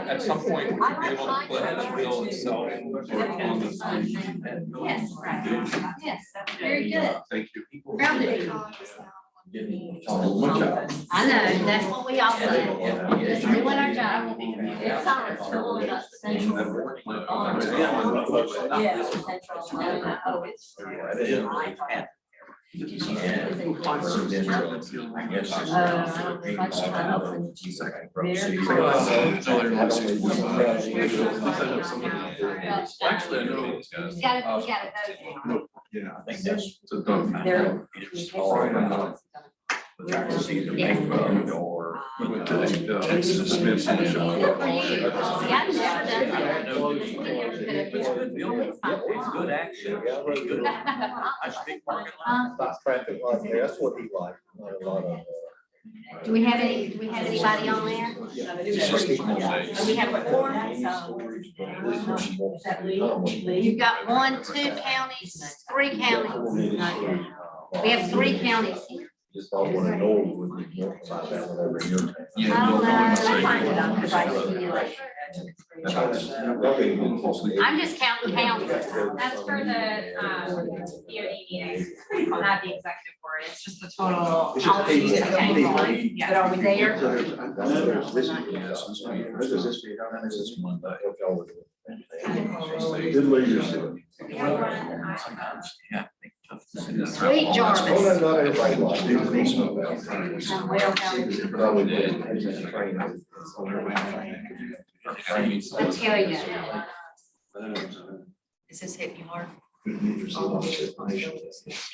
At some point, we should be able to put the bill itself on the screen. Yes, right. Yes, that's very good. Thank you. Proud of you. I know, that's what we all say. Just doing our job. It's on, pulling up Central. Yes, Centralina. Oh, it's. Very actually, I know these guys. We gotta go. Yeah, I think that's the done. Or with the suspension. Good for you. See, I've never done that. It's a good deal. It's good action. I speak parking lot. Stop traffic right there, that's what he liked, not a lot of. Do we have anybody on there? We have four. You've got 1, 2 counties, 3 counties. We have 3 counties here. Just all want to know about that whenever you're. I'm just counting counties. That's for the EOEDA, not the executive board. It's just the total. It's just Okay. But are we there? Good leadership. Sweet Jarvis. Not everybody likes to do this. I tell you. Is this hitting you hard?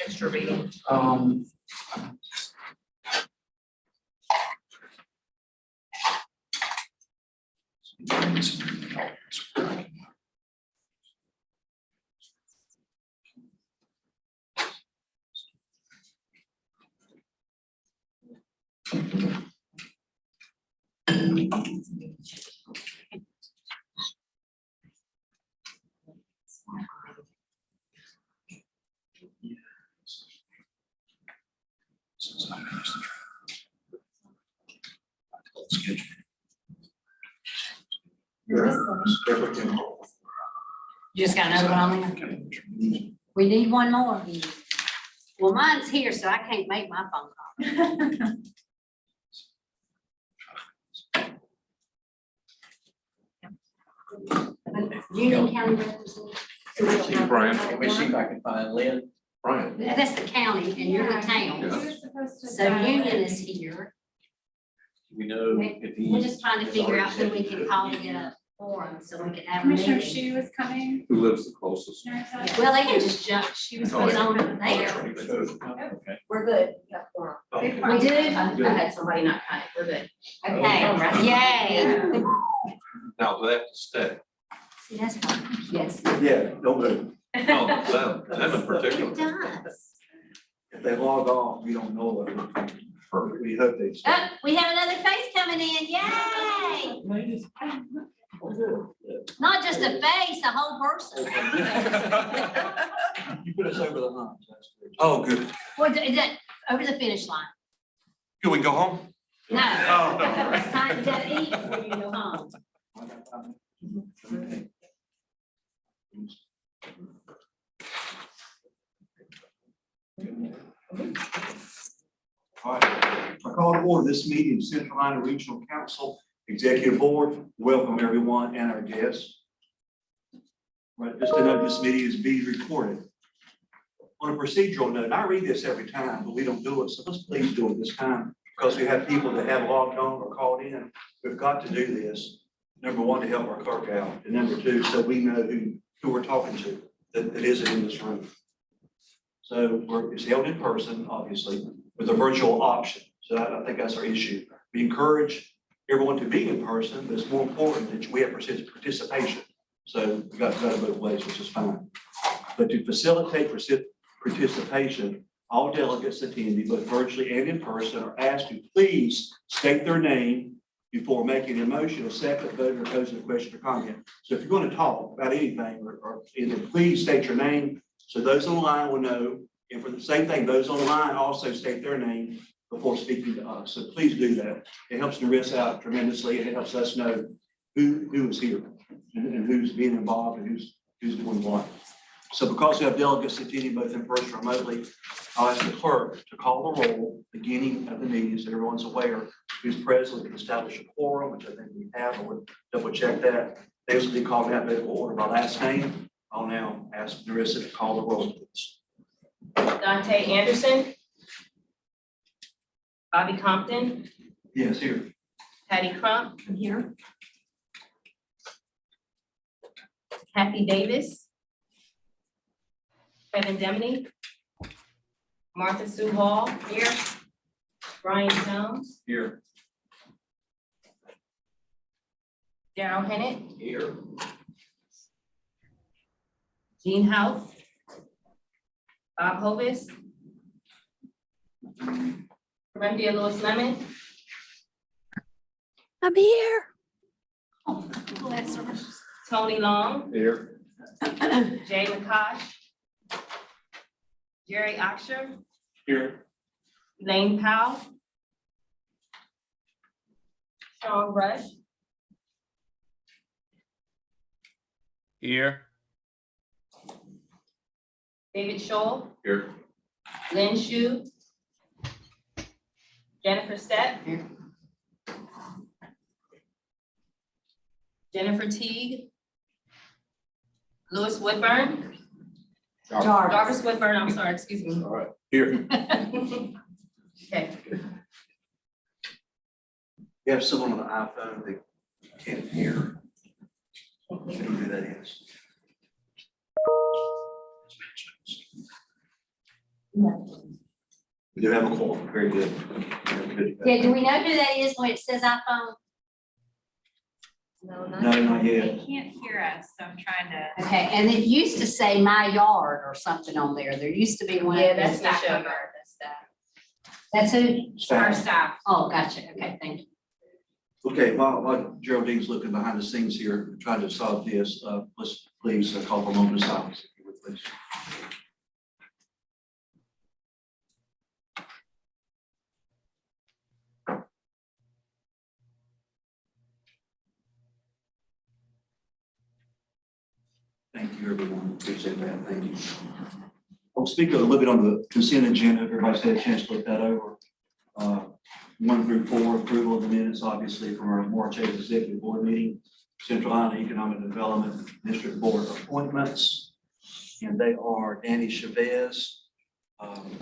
Extra reading. You just got another one on there? We need one more. Well, mine's here, so I can't make my phone call. Union County representative. Brian. Let me see if I can find Lynn. Brian. That's the county and you're the town. So Union is here. We know if he. We're just trying to figure out who we can call to get a forum so we can have a Commissioner meeting. Shu is coming. Who lives the closest? Well, they can just jump. She was put on over there. Okay. We're good. We got forum. We do? I had somebody not kind. We're good. Okay, yay. Now, do they have to stay? See, that's fine. Yes. Yeah, don't move. No, them in particular. It does. If they log off, you don't know it. Perfect. We hope they. Oh, we have another face coming in. Yay. Not just a face, a whole person. You put us over the hump. Oh, good. Well, over the finish line. Can we go home? No. Oh, no. It's time to eat before you go home. All right, I call to order this meeting of Centralina Regional Council Executive Board. Welcome everyone and our guests. Right, just to note, this meeting is being recorded. On a procedural note, I read this every time, but we don't do it, so let's please do it this time because we have people that have logged on or called in. We've got to do this. Number one, to help our clerk out, and number two, so we know who we're talking to that isn't in this room. So it's held in person, obviously, with a virtual option. So I think that's our issue. We encourage everyone to be in person, but it's more important that we have participation. So we got to go both ways, which is fine. But to facilitate participation, all delegates attending, both virtually and in person, are asked to please state their name before making a motion, a second, vote, or posing a question or comment. So if you're going to talk about anything, or please state your name so those on the line will know And for the same thing, those online also state their name before speaking to us. So please do that. It helps Narissa out tremendously, and it helps us know who is here and who's being involved and who's doing what. So because we have delegates attending both in person and remotely, I'll ask the clerk to call the roll, beginning of the meeting, so everyone's aware who's present, can establish a quorum, which I think we have. I would double check that. Those will be called in alphabetical order by last name. I'll now ask Narissa to call the roll, please. Dante Anderson. Bobby Compton, Yes, here. Patty Crump. Here. Kathy Davis. Kevin Deminy. Martha Sue Hall. Here. Brian Jones. Here. Darryl Hennett. Here. Gene House. Bob Hovis. Cynthia Lewis Lemon. I'm here. Oh, bless her. Tony Long. Here. Jay McCosh. Jerry Oxer. Here. Elaine Powell. Sean Rush. Here. David Scholl. Here. Lynn Shu. Jennifer Stepp. Here. Jennifer Teague. Louis Woodburn. Jarvis. Jarvis Woodburn, I'm sorry, excuse me. All right. Here. Okay, You have someone on the iPhone that can't hear. I don't know who that is. We do have a call. Very good. Very good. Yeah, do we know who that is when it says iPhone? no, No, not. not yet. They can't hear us, so I'm trying to. Okay, and it used to say my yard or something on there. There used to be one. Yeah, that's Staff Michelle. member, that's that. That's who? Our Staff. staff. Oh, gotcha. Okay, thank you. Okay, while Geraldine's looking behind the scenes here, trying to solve this, let's please call for a moment of silence, if you would, please. Thank you, everyone. Appreciate that. Thank you. I'll speak a little bit on the consent agenda. Everybody's had a chance to look that over. 1 through 4, approval of the minutes, obviously, from our March 8th executive board meeting. Centralina Economic Development District Board appointments. And they are Danny Chavez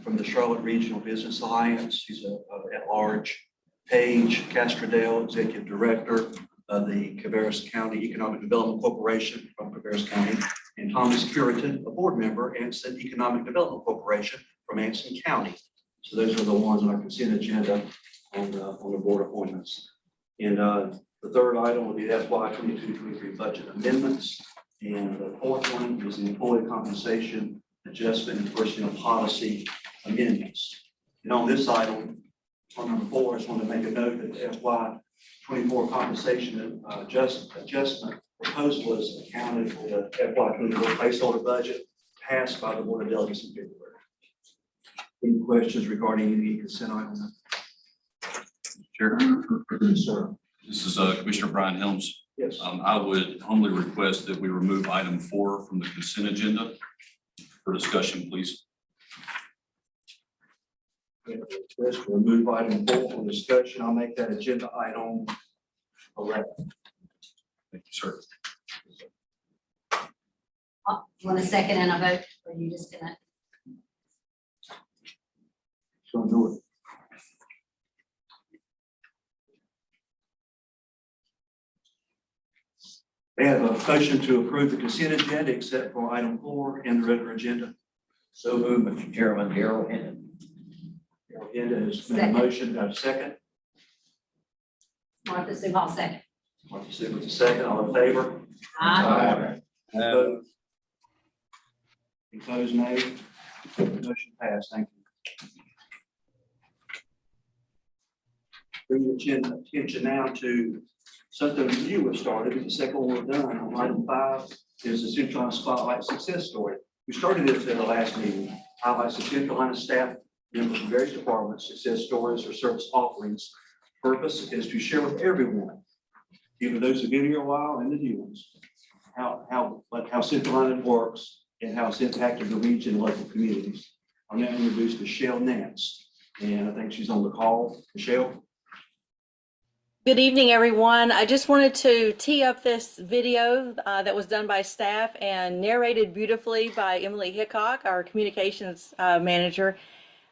from the Charlotte Regional Business Alliance. He's at large. Paige Castrodale, Executive Director of the Cabarrus County Economic Development Corporation from Cabarrus County. And Thomas Puritan, a board member, Anson Economic Development Corporation from Anson County. So those are the ones on our consent agenda on the board appointments. And the third item will be FY 22-23 budget amendments. And the fourth one is the employee compensation adjustment and personnel policy amendments. And on this item, on number 4, I just want to make a note that the FY 24 compensation adjustment proposal was accounted for the FY 24 placeholder budget passed by the Board of Delegates in February. Any questions regarding any consent items? Chair, Sir. this is Commissioner Brian Helms. Yes. I would humbly request that we remove item 4 from the consent agenda for discussion, please. Request to remove item 4 for discussion. I'll make that agenda item 11. Thank you, sir. Oh, you want a second and a vote, or you just gonna? So do it. They have a motion to approve the consent agenda except for item 4 in the regular agenda. So moved, Mr. Chairman, Darryl Hennett. Agenda has been a Second. motion, got a second. Martha Sue Hall, second. Martha Sue with a second, all in favor? Aye. Opposed? Opposed, nay. Motion passed, thank you. Bring your attention now to something new was started, the second one we're done on item 5 is the Centralina Spotlight Success Story. We started this at our last meeting, highlights the Centralina staff members from various departments, success stories, or service offerings. Purpose is to share with everyone, even those who've been here a while and the new ones, how Centralina works and how it's impacted the region and local communities. I'll now introduce Michelle Nance, and I think she's on the call. Michelle? Good evening, everyone. I just wanted to tee up this video that was done by staff and narrated beautifully by Emily Hickok, our communications manager.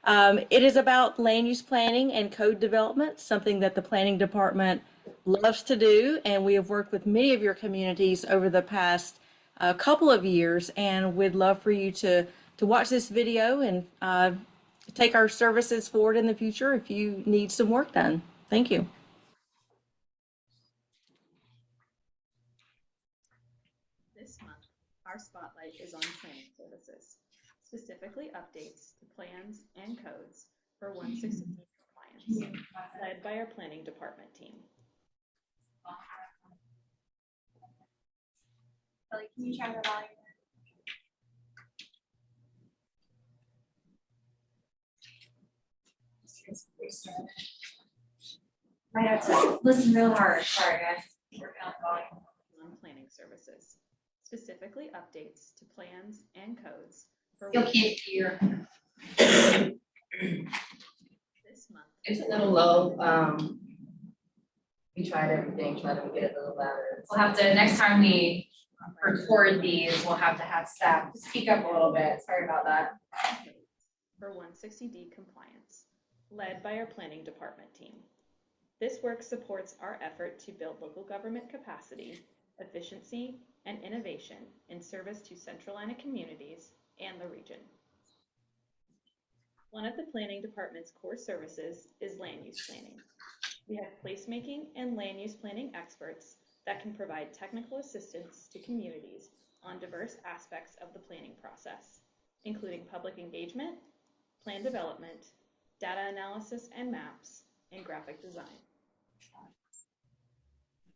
It is about land use planning and code development, something that the planning department loves to do. And we have worked with many of your communities over the past couple of years, and we'd love for you to watch this video and take our services forward in the future if you need some work done. Thank you. This month, our spotlight is on planning services, specifically updates to plans and codes for 160 compliance, led by our planning department team. Kelly, can you turn the volume? I have to listen real hard. Sorry, guys. Working on the volume. On planning services, specifically updates to plans and codes for Still can't hear. this month. It's a little low. We tried everything, tried to get it a little louder. We'll have to, next time we record these, we'll have to have staff speak up a little bit. Sorry about that. For 160D compliance, led by our planning department team. This work supports our effort to build local government capacity, efficiency, and innovation in service to Centralina communities and the region. One of the planning department's core services is land use planning. We have placemaking and land use planning experts that can provide technical assistance to communities on diverse aspects of the planning process, including public engagement, plan development, data analysis and maps, and graphic design.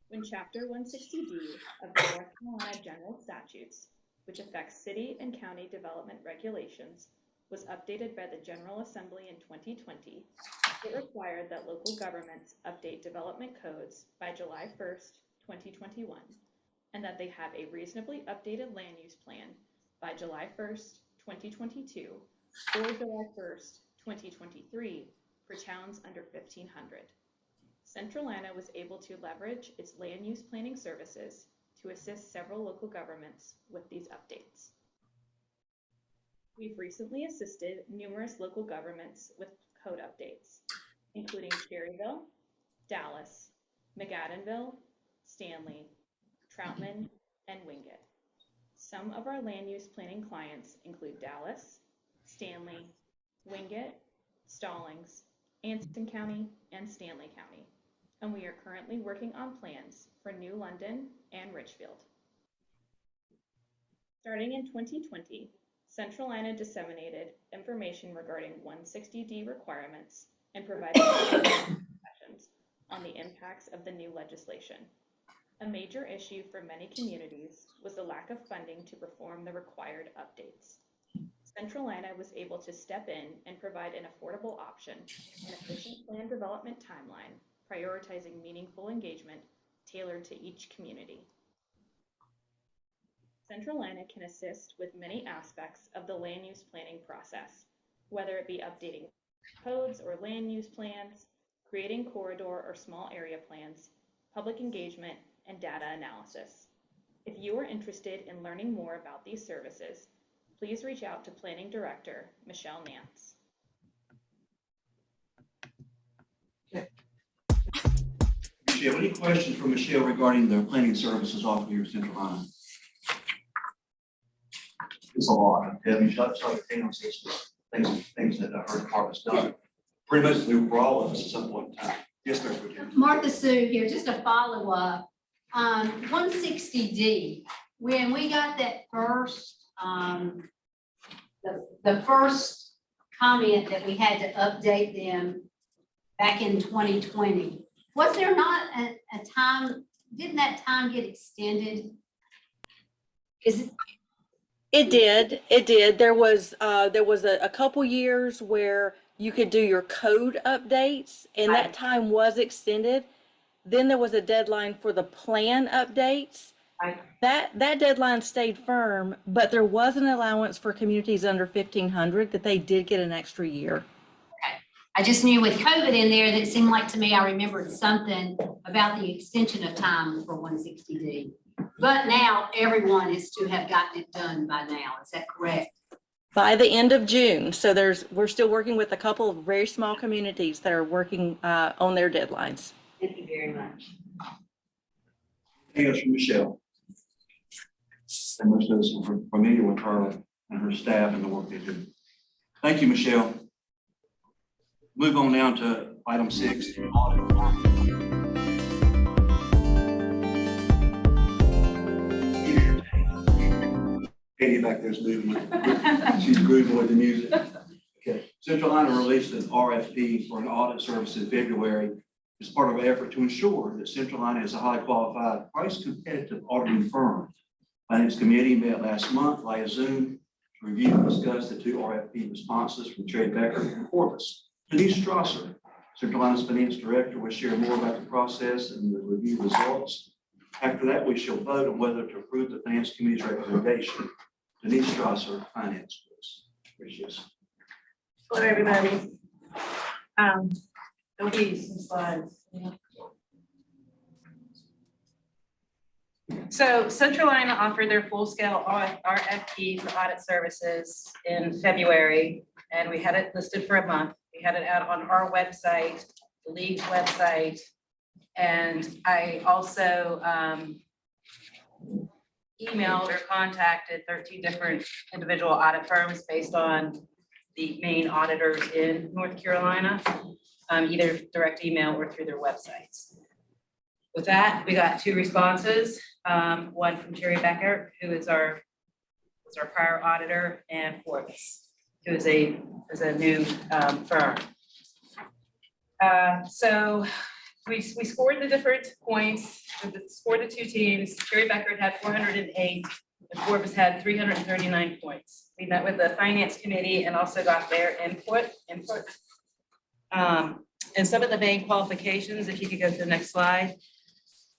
When Chapter 160D of the North Carolina General Statutes, which affects city and county development regulations, was updated by the General Assembly in 2020, it required that local governments update development codes by July 1st, 2021, and that they have a reasonably updated land use plan by July 1st, 2022, or July 1st, 2023 for towns under 1,500. Centralina was able to leverage its land use planning services to assist several local governments with these updates. We've recently assisted numerous local governments with code updates, including Cherryville, Dallas, McAdenville, Stanley, Troutman, and Wingate. Some of our land use planning clients include Dallas, Stanley, Wingate, Stallings, Anson County, and Stanley County, and we are currently working on plans for New London and Richfield. Starting in 2020, Centralina disseminated information regarding 160D requirements and provided sessions on the impacts of the new legislation. A major issue for many communities was the lack of funding to perform the required updates. Centralina was able to step in and provide an affordable option, an efficient plan development timeline, prioritizing meaningful engagement tailored to each community. Centralina can assist with many aspects of the land use planning process, whether it be updating codes or land use plans, creating corridor or small area plans, public engagement, and data analysis. If you are interested in learning more about these services, please reach out to Planning Director Michelle Nance. Michelle, any questions for Michelle regarding the planning services offered here at Centralina? It's a lot. I mean, shut things that her department's done. Pretty much new for all of us at some point in time. Yes, ma'am. Martha Sue here, just a follow-up. 160D, when we got that first, the first comment that we had to update them back in 2020, was there not a time, didn't that time get extended? Is it? It did. There was a couple years where you could do your code updates, and that time was extended. Then there was a deadline for the plan updates. Right. That deadline stayed firm, but there was an allowance for communities under 1,500 that they did get an extra year. I just knew with COVID in there, that seemed like to me, I remembered something about the extension of time for 160D. But now everyone is to have gotten it done by now. Is that correct? By the end of June. So we're still working with a couple of very small communities that are working on their deadlines. Thank you very much. Anything else from Michelle? And most of us are familiar with her and her staff and the work they do. Thank you, Michelle. Move on now to item 6, the audit. Katie back there's moving. She's grooving with the music. Okay. Centralina released an RFP for an audit service in February as part of an effort to ensure that Centralina is a highly qualified, price competitive auditing firm. Finance committee met last month via Zoom to review and discuss the 2 RFP responses from Terry Becker and Corvus. Denise Strasser, Centralina's finance director, will share more about the process and the review results. After that, we shall vote on whether to approve the finance committee's recommendation. Denise Strasser, finance, please. Appreciate it. Hello, everybody. There'll be some slides. So Centralina offered their full-scale RFP for audit services in February, and we had it listed for a month. We had it out on our website, the league's website, and I also emailed or contacted 13 different individual audit firms based on the main auditors in North Carolina, either direct email or through their websites. With that, we got 2 responses, one from Terry Becker, who was our prior auditor, and Forbes, who is a new firm. So we scored the different points, scored the 2 teams. Terry Becker had 408, and Forbes had 339 points. We met with the finance committee and also got their input. And some of the main qualifications, if you could go to the next slide.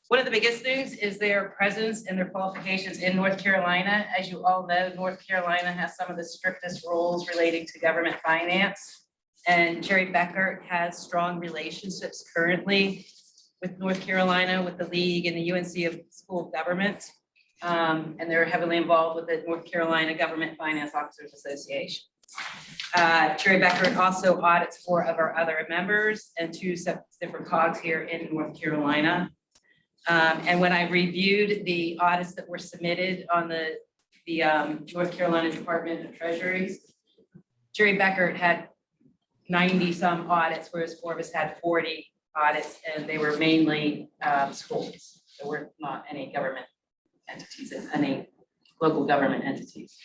One of the biggest things is their presence and their qualifications in North Carolina. As you all know, North Carolina has some of the strictest rules relating to government finance. And Terry Becker has strong relationships currently with North Carolina, with the league and the UNC of School of Government. And they're heavily involved with the North Carolina Government Finance Officers Association. Terry Becker also audits 4 of our other members and 2 different COGs here in North Carolina. And when I reviewed the audits that were submitted on the North Carolina Department of Treasury, Terry Becker had 90 some audits, whereas Forbes had 40 audits, and they were mainly schools. There were not any government entities, any local government entities.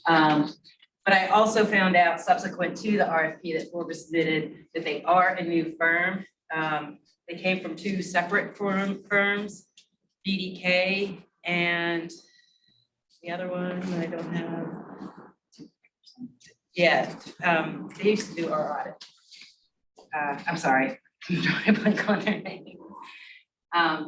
But I also found out subsequent to the RFP that Forbes submitted that they are a new firm. They came from 2 separate firms, BDK and the other one I don't have. Yeah, they used to do our audit. I'm sorry, I'm drawing a blank on their name.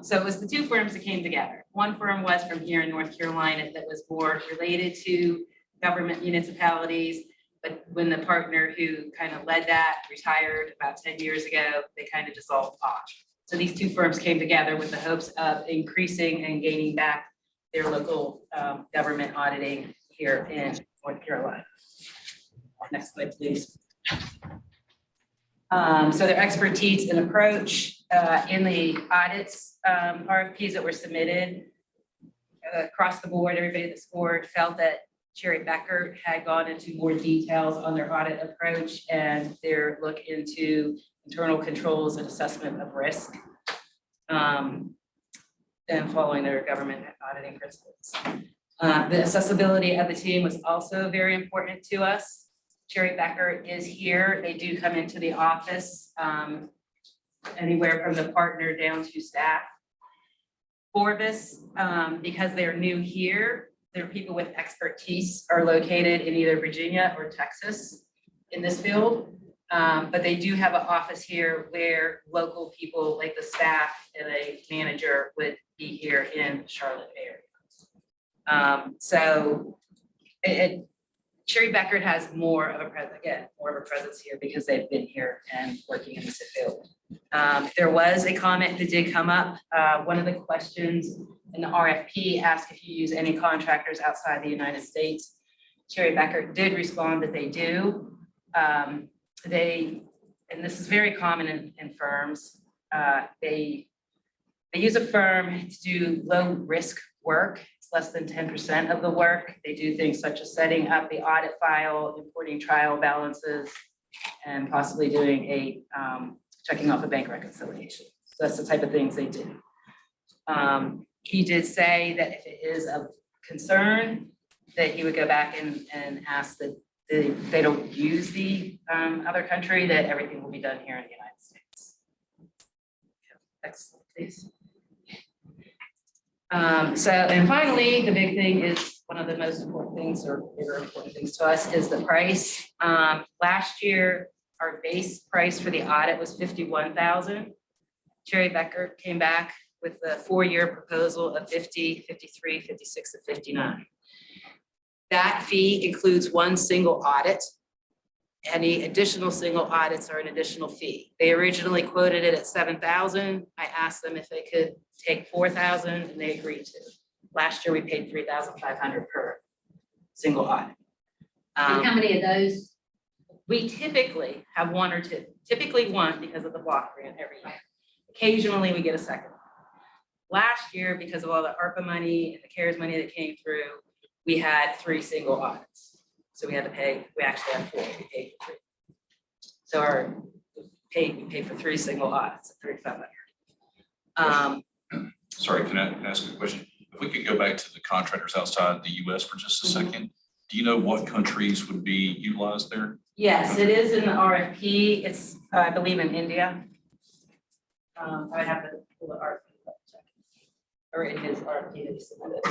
So it was the 2 firms that came together. One firm was from here in North Carolina that was more related to government municipalities, but when the partner who kind of led that retired about 10 years ago, they kind of dissolved off. So these 2 firms came together with the hopes of increasing and gaining back their local government auditing here in North Carolina. Next slide, please. So their expertise and approach in the audits, RFPs that were submitted across the board, everybody that scored felt that Terry Becker had gone into more details on their audit approach and their look into internal controls and assessment of risk, and following their government auditing principles. The accessibility of the team was also very important to us. Terry Becker is here. They do come into the office, anywhere from the partner down to staff. Forbes, because they're new here, There are people with expertise are located in either Virginia or Texas in this field. But they do have an office here where local people like the staff and a manager would be here in Charlotte area. Sherry Beckert has more of a presence here because they've been here and working in this field. There was a comment that did come up. One of the questions in the RFP asked if you use any contractors outside the United States. Sherry Beckert did respond that they do. And this is very common in firms, they use a firm to do low risk work. It's less than 10% of the work. They do things such as setting up the audit file, importing trial balances, and possibly doing checking off a bank reconciliation. So that's the type of things they do. He did say that if it is of concern, that he would go back and ask that they don't use the other country, that everything will be done here in the United States. Next, please. And finally, the big thing is one of the most important things, or bigger important things to us, is the price. Last year, our base price for the audit was $51,000. Sherry Beckert came back with a 4-year proposal of $50,000, $53,000, $56,000, and $59,000. That fee includes one single audit. Any additional single audits are an additional fee. They originally quoted it at $7,000. I asked them if they could take $4,000 and they agreed to. Last year, we paid $3,500 per single audit. And how many of those? We typically have one or two, typically one because of the block grant every year. Occasionally, we get a second. Last year, because of all the ARPA money and the CARES money that came through, we had 3 single audits. So we had to pay, we actually had 4, we paid for 3. So we paid for 3 single audits at $3,500. Sorry, can I ask a question? If we could go back to the contractors outside the US for just a second, do you know what countries would be utilized there? Yes, it is in the RFP. It's, I believe, in India. I would have to pull the RFP. Or in his RFP that he submitted.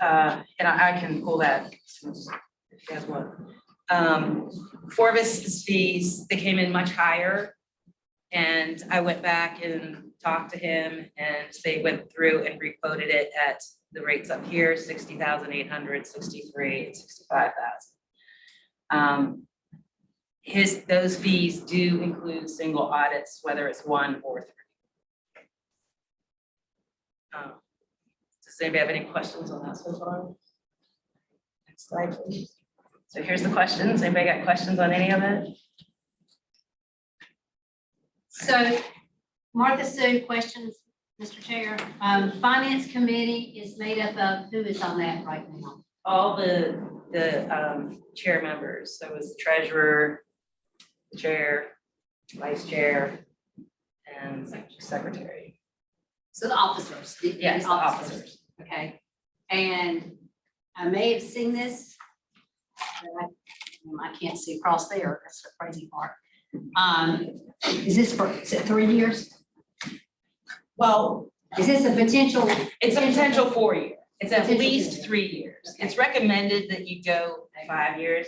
And I can pull that if you guys want. Forvis fees, they came in much higher. And I went back and talked to him and they went through and requoted it at the rates up here, 60,800, 63, and 65,000. Those fees do include single audits, whether it's 1 or 3. Does anybody have any questions on that so far? Next slide, please. So here's the questions. Anybody got questions on any of it? So, Martha Sue, questions, Mr. Chair. Finance Committee is made up of, who is on that right now? All the chair members. So it was the treasurer, the chair, vice chair, and secretary. So the officers. Yes, the officers. Okay. And I may have seen this, but I can't see across there. That's the crazy part. Is it 3 years? Well, is this a potential? It's a potential 4-year. It's at Potential least 4 3 years. Okay. It's recommended that you go 5 years.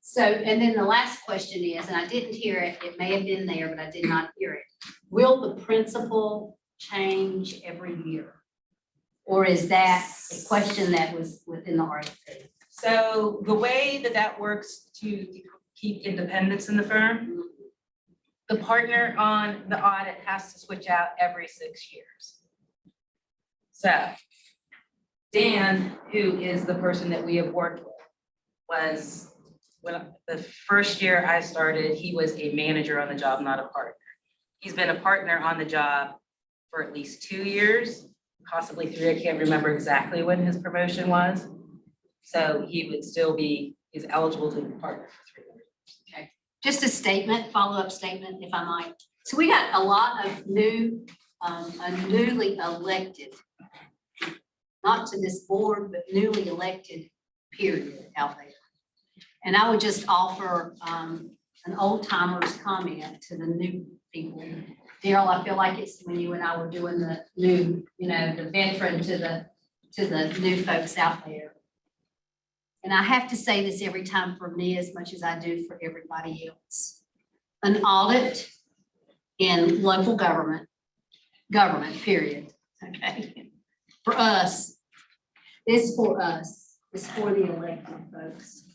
So, and then the last question is, and I didn't hear it, it may have been there, but I did not hear it. Will the principal change every year? Or is that a question that was within the RFP? So the way that works to keep independence in the firm, the partner on the audit has to switch out every 6 years. So Dan, who is the person that we have worked with, was, when the first year I started, he was a manager on the job, not a partner. He's been a partner on the job for at least 2 years, possibly 3. I can't remember exactly when his promotion was. So he would still be, he's eligible to be a partner for 3 years. Okay, just a statement, follow-up statement, if I might. So we got a lot of new, newly elected, not to this board, but newly elected period out there. And I would just offer an old timer's comment to the new people. Daryl, I feel like it's when you and I were doing the new, the veteran to the to the new folks out there. And I have to say this every time for me as much as I do for everybody else. An audit in local government, period, okay? For us, it's for us, it's for the elected folks.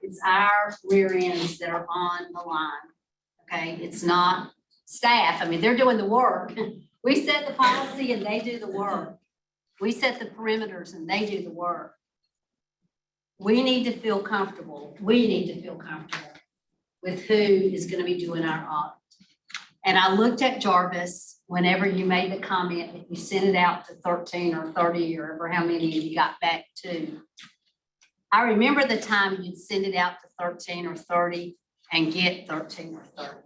It's our rear ends that are on the line, okay? It's not staff. I mean, they're doing the work. We set the policy and they do the work. We set the perimeters and they do the work. We need to feel comfortable. We need to feel comfortable with who is going to be doing our audit. And I looked at Jarvis whenever you made the comment that you sent it out to 13 or 30 or ever how many you got back to. I remember the time you'd send it out to 13 or 30 and get 13 or 30.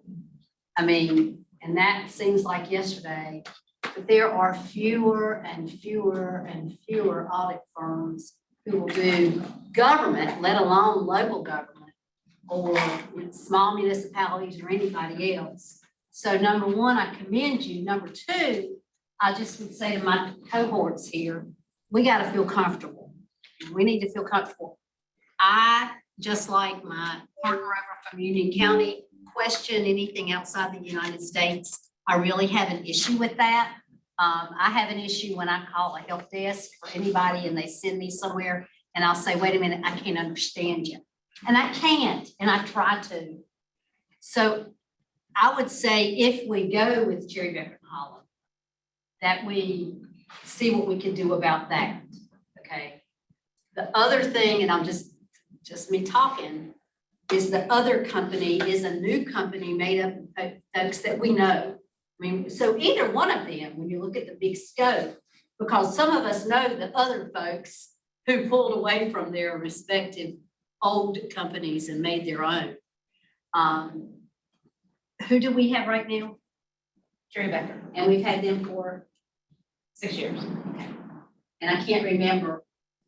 I mean, and that seems like yesterday, but there are fewer and fewer and fewer audit firms who will do government, let alone local government or small municipalities or anybody else. So number one, I commend you. Number two, I just would say to my cohorts here, we got to feel comfortable. We need to feel comfortable. I, just like my partner over from Union County, question anything outside the United States. I really have an issue with that. I have an issue when I call a help desk for anybody and they send me somewhere and I'll say, wait a minute, I can't understand you. And I can't, and I try to. So I would say if we go with Cherry Becker and Holland, that we see what we can do about that, okay? The other thing, and I'm just me talking, is the other company is a new company made up of folks that we know. I mean, so either one of them, when you look at the big scope, because some of us know the other folks who pulled away from their respective old companies and made their own. Who do we have right now? Jerry Becker, And we've had them for, 6 years. and I can't remember.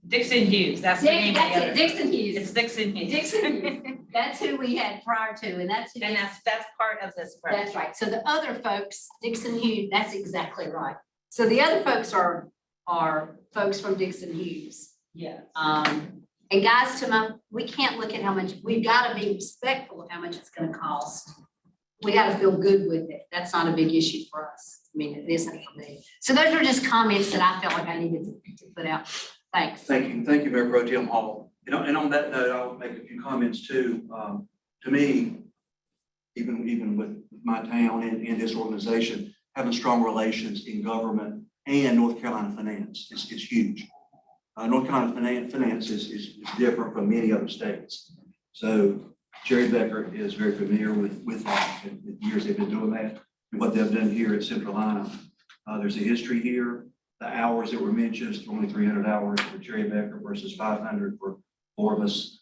Dixon Hughes, that's the name of the other. Dixon Hughes. It's Dixon Hughes. Dixon Hughes. That's who we had prior to, and that's who. And that's part of this. project. That's right. So the other folks, Dixon Hughes, that's exactly right. So the other folks are folks from Dixon Hughes. Yeah. And guys, we can't look at how much, we've got to be respectful of how much it's going to cost. We got to feel good with it. That's not a big issue for us. I mean, it isn't for me. So those are just comments that I felt like I needed to put out. Thanks. Thank you, Mayor Pro Tem Hall. You know, and on that note, I'll make a few comments too. To me, even with my town and this organization, having strong relations in government and North Carolina finance is huge. North Carolina finance is different from many other states. So Jerry Becker is very familiar with that. In the years they've been doing that and what they've done here at Centralina. There's a history here. The hours that were mentioned is only 300 hours for Jerry Becker versus 500 for four of us.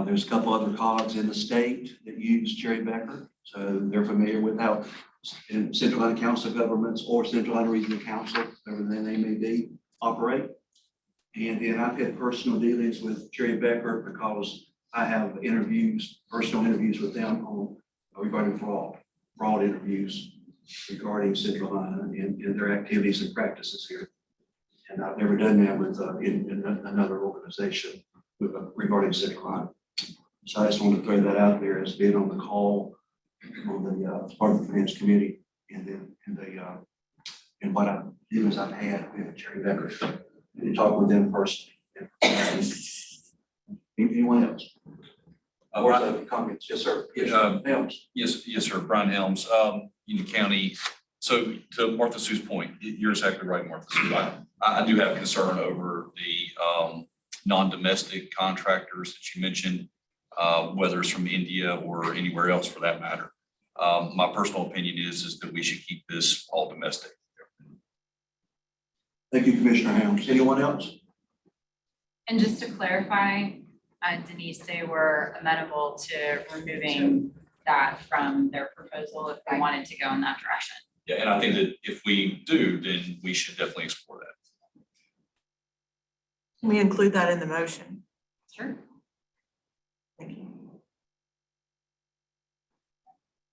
There's a couple other colleagues in the state that use Jerry Becker. So they're familiar with how in Centralina Council of Governments or Centralina Regional Council, whatever the name may be, operate. And I've had personal dealings with Jerry Becker because I have personal interviews with them regarding fraud interviews regarding Centralina and their activities and practices here. And I've never done that with in another organization regarding Centralina. So I just want to throw that out there as being on the call on the part of the finance committee and what I do is I've had with Jerry Becker and talk with them personally. Anyone else? Or other comments? Yes, sir. Helms. Yes, sir. Brian Helms, Union County. So to Martha Sue's point, you're exactly right, Martha Sue. I do have concern over the non-domestic contractors that you mentioned, whether it's from India or anywhere else for that matter. My personal opinion is that we should keep this all domestic. Thank you, Commissioner Helms. Anyone else? And just to clarify, Denise, they were amenable to removing that from their proposal if they wanted to go in that direction. Yeah, and I think that if we do, then we should definitely explore that. Can we include that in the motion? Sure. Thank you.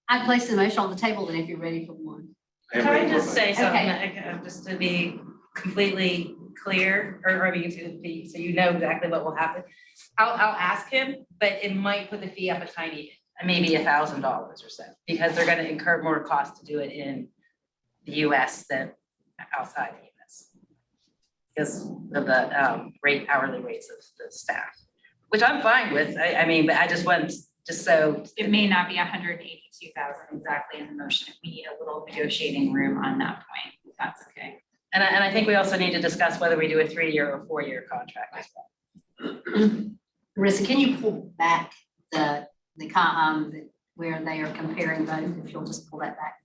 I placed the motion on the table, then if you're ready for one. Can I just say something, Okay. just to be completely clear, or I mean, so you know exactly what will happen. I'll ask him, but it might put the fee up a tiny, maybe $1,000 or so, because they're gonna incur more cost to do it in the US than outside the US. Because of the hourly rates of the staff, which I'm fine with. I mean, but I just want, just so. It may not be 182,000 exactly in the motion. We need a little negotiating room on that point, if that's okay. And I think we also need to discuss whether we do a 3-year or 4-year contract as well. Marissa, can you pull back the where they are comparing both, if you'll just pull that back?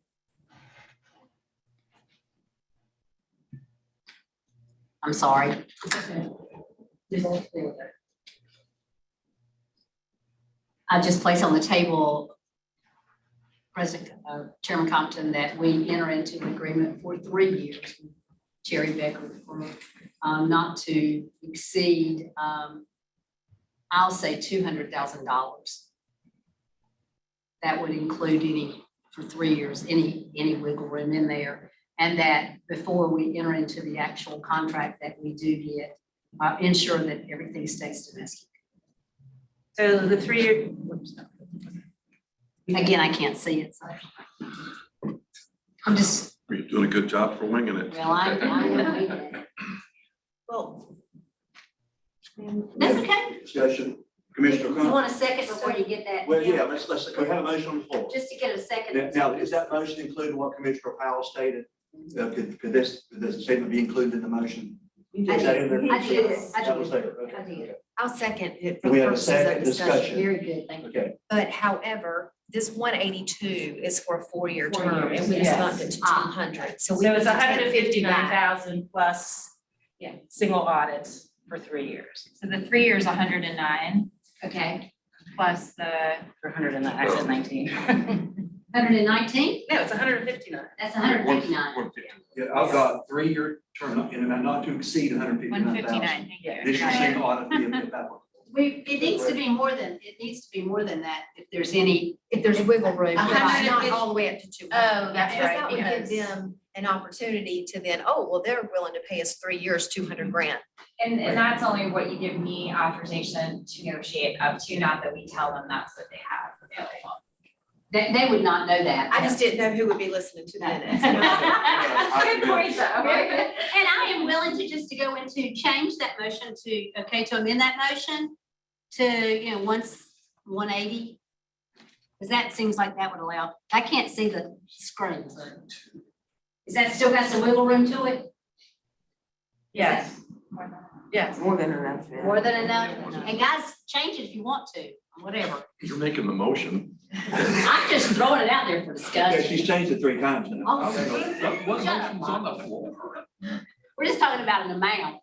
I'm sorry. I just placed on the table, Chairman Compton, that we enter into an agreement for 3 years with Jerry Becker for not to exceed, I'll say $200,000. That would include for 3 years, any wiggle room in there. And that before we enter into the actual contract that we do get, ensure that everything stays domestic. So the 3-year. Again, I can't see it, so. I'm just, You're doing a good job for winging it. well, I am. Well, That's okay. Discussion, Commissioner You Combs? want a second before you get that? Well, yeah, let's, we have a motion on the floor. Just to get a second. Now, is that motion including what Commissioner Powell stated? Could this statement be included in the motion? Is that in there? I did. That was there, I okay. did. I'll second it. Do we have a second discussion? Very good, thank you. Okay, But however, this 182 is for a 4-year 4 term years, and we yes. bumped it to 200. So we So need it's to take 50 back. 159,000 plus, single audits for 3 years. So the 3 years, 109, Okay, plus the, For 109, I said 19. 119? No, it's 159. That's 159. yeah, I've got 3-year term and not to exceed 159,000. 159, thank you. Additional single audit fee if that one. It needs to be more than, that, if there's any, If there's wiggle room, but it's 150 not all the way up to 200. Oh, that's Because right, that would give because- them an opportunity to then, oh, well, they're willing to pay us 3 years, 200 grand. and that's only what you give me authorization to negotiate up to, not that we tell them that's what they have available. they would not know that. I just didn't know who would be listening to that. Good point, though. Very good. And I am willing to just to go into, change that motion to amend that motion to, once 180. Because that seems like that would allow, I can't see the screen, but is that still got some wiggle room to it? Yes, yes. More than enough. More than enough? And guys, change it if you want to, whatever. You're making the motion. I'm just throwing it out there for Yeah, discussion. she's changed it 3 times now. Oh, What shut up, motion's on Bob. the floor? We're just talking about an amount.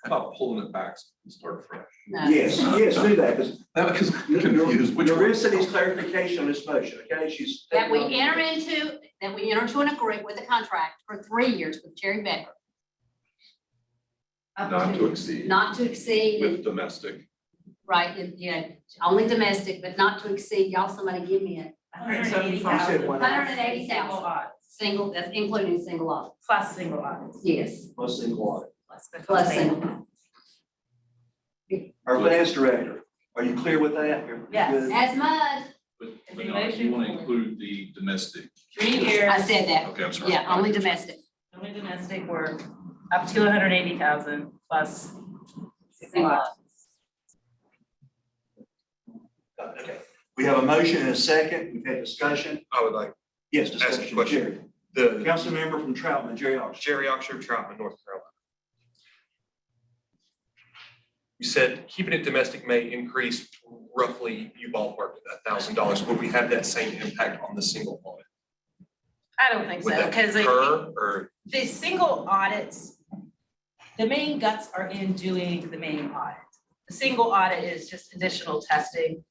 About pulling it back and start fresh. No. Yes, do that, because That was confused. Which one? Marissa needs clarification on this motion, okay? She's. That we enter into an agreement with a contract for 3 years with Jerry Becker. Not to exceed Not to exceed, with domestic. right, only domestic, but not to exceed, y'all, somebody give me it. 180,000. 180,000. Single audits, Single, that's including single audit. plus single audits. Yes, Plus single audit. plus single. Our finance director, are you clear with that? You're Yes. good? As mud, But you want to include the domestic. 3 years. I said that, Okay, I'm sorry. yeah, only domestic. Only domestic were up to 180,000 plus single audits. Okay, we have a motion and a second, we've had discussion. I would like Yes, to ask a discussion, question. Jerry. The Council member from Troutman, Jerry Ox. Jerry Oxford Troutman, North Carolina. You said keeping it domestic may increase roughly, you ballparked $1,000. Would we have that same impact on the single audit? I don't think Would so, that because concur or? the single audits, the main guts are in doing the main audit. The single audit is just additional testing.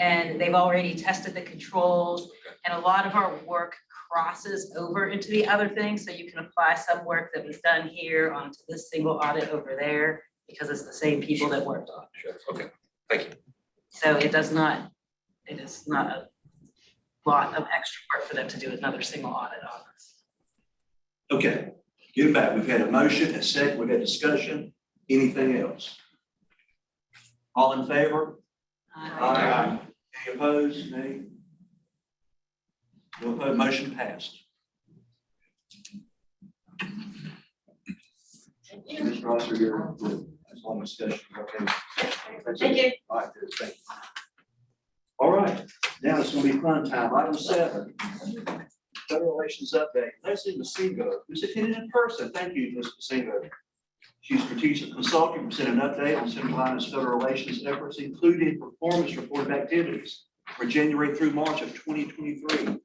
And they've already tested the controls, and a lot of our work crosses over into the other thing. So you can apply some work that was done here onto this single audit over there, because it's the same people that worked on it. Sure, okay, thank you. So it is not a lot of extra work for them to do another single audit on this. Okay, Give back. We've had a motion, a second, we've had discussion. Anything else? All in favor? Aye. Any opposed? Nay? No opposed? Motion passed. Ms. Rosser, you're, that's all discussion. Okay. Thank you. All right, good. Thank you. All right, now it's gonna be fun time. Item 7. Federal Relations Update. Leslie Masingo, who's attended in person. Thank you, Ms. Masingo. She's strategic consultant, present an update on Centralina's federal relations efforts, including performance report activities for January through March of 2023.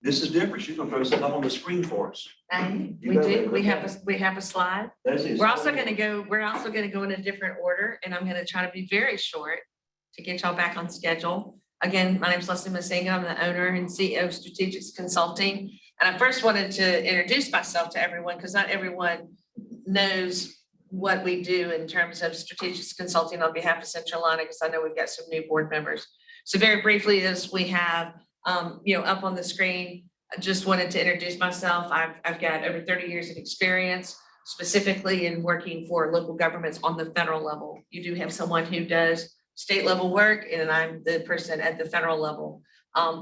This is different. She's gonna throw something up on the screen for us. And You we better do, look we at have a slide. Leslie is- We're also gonna go in a different order, and I'm gonna try to be very short to get y'all back on schedule. Again, my name is Leslie Masinga. I'm the owner and CEO of Strategics Consulting. And I first wanted to introduce myself to everyone because not everyone knows what we do in terms of Strategics Consulting on behalf of Centralina, because I know we've got some new board members. So very briefly, as we have, up on the screen, I just wanted to introduce myself. I've got over 30 years of experience, specifically in working for local governments on the federal level. You do have someone who does state level work, and I'm the person at the federal level.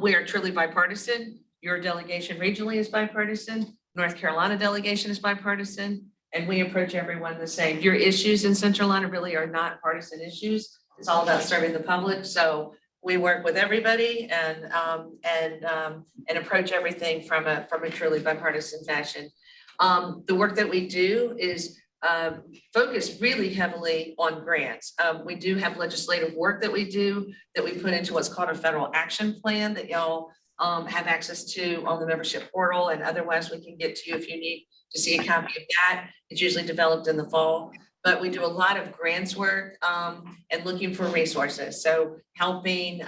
We are truly bipartisan. Your delegation regionally is bipartisan. North Carolina delegation is bipartisan, and we approach everyone the same. Your issues in Centralina really are not partisan issues. It's all about serving the public. So we work with everybody and approach everything from a truly bipartisan fashion. The work that we do is focus really heavily on grants. We do have legislative work that we do that we put into what's called a federal action plan that y'all have access to on the membership portal, and otherwise we can get to you if you need to see a copy of that. It's usually developed in the fall, but we do a lot of grants work and looking for resources. So helping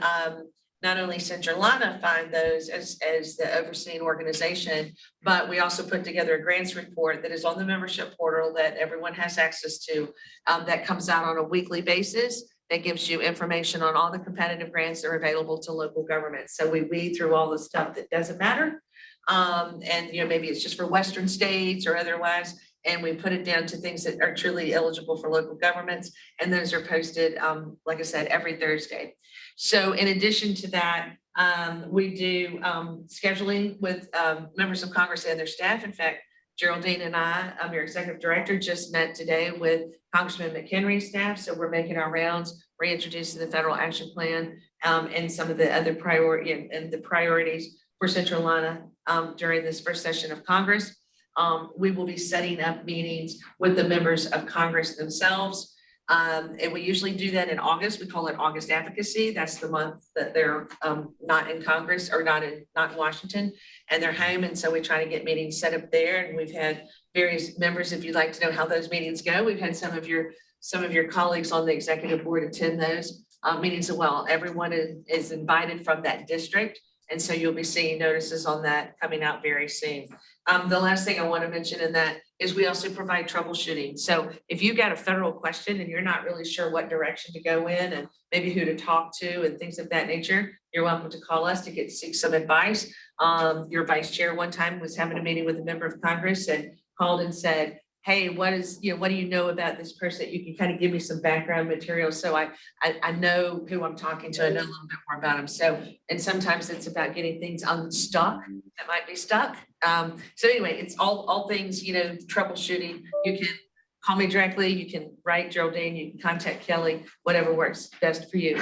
not only Centralina find those as the overseeing organization, but we also put together a grants report that is on the membership portal that everyone has access to, that comes out on a weekly basis. That gives you information on all the competitive grants that are available to local governments. So we weed through all the stuff that doesn't matter. And maybe it's just for Western states or otherwise, and we put it down to things that are truly eligible for local governments. And those are posted, like I said, every Thursday. So in addition to that, we do scheduling with members of Congress and their staff. In fact, Geraldine and I'm your executive director, just met today with Congressman McHenry's staff. So we're making our rounds, reintroducing the federal action plan and some of the other priorities for Centralina during this first session of Congress. We will be setting up meetings with the members of Congress themselves. And we usually do that in August. We call it August advocacy. That's the month that they're not in Congress or not in Washington, and they're home. And so we try to get meetings set up there. And we've had various members, if you'd like to know how those meetings go, we've had some of your colleagues on the executive board attend those meetings as well. Everyone is invited from that district. And so you'll be seeing notices on that coming out very soon. The last thing I want to mention in that is we also provide troubleshooting. So if you've got a federal question and you're not really sure what direction to go in and maybe who to talk to and things of that nature, you're welcome to call us to seek some advice. Your vice chair one time was having a meeting with a member of Congress and called and said, hey, what do you know about this person? You can kind of give me some background material. So I know who I'm talking to. I know a little bit more about them. So, and sometimes it's about getting things unstuck that might be stuck. So anyway, it's all things, troubleshooting. You can call me directly. You can write Geraldine. You can contact Kelly, whatever works best for you.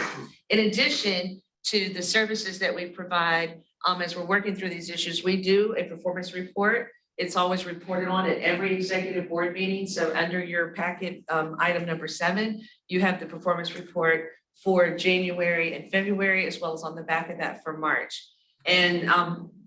In addition to the services that we provide, as we're working through these issues, we do a performance report. It's always reported on at every executive board meeting. So under your packet, item number 7, you have the performance report for January and February, as well as on the back of that for March. And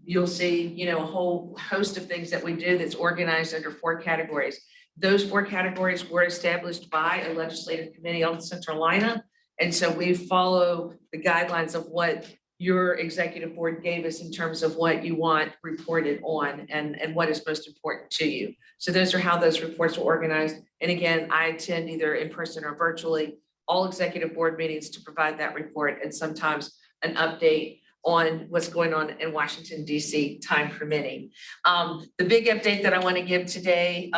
you'll see, a whole host of things that we do that's organized under 4 categories. Those 4 categories were established by a legislative committee on Centralina. And so we follow the guidelines of what your executive board gave us in terms of what you want reported on and what is most important to you. So those are how those reports are organized. And again, I attend either in person or virtually all executive board meetings to provide that report and sometimes an update on what's going on in Washington DC, time permitting. The big update that I want to give today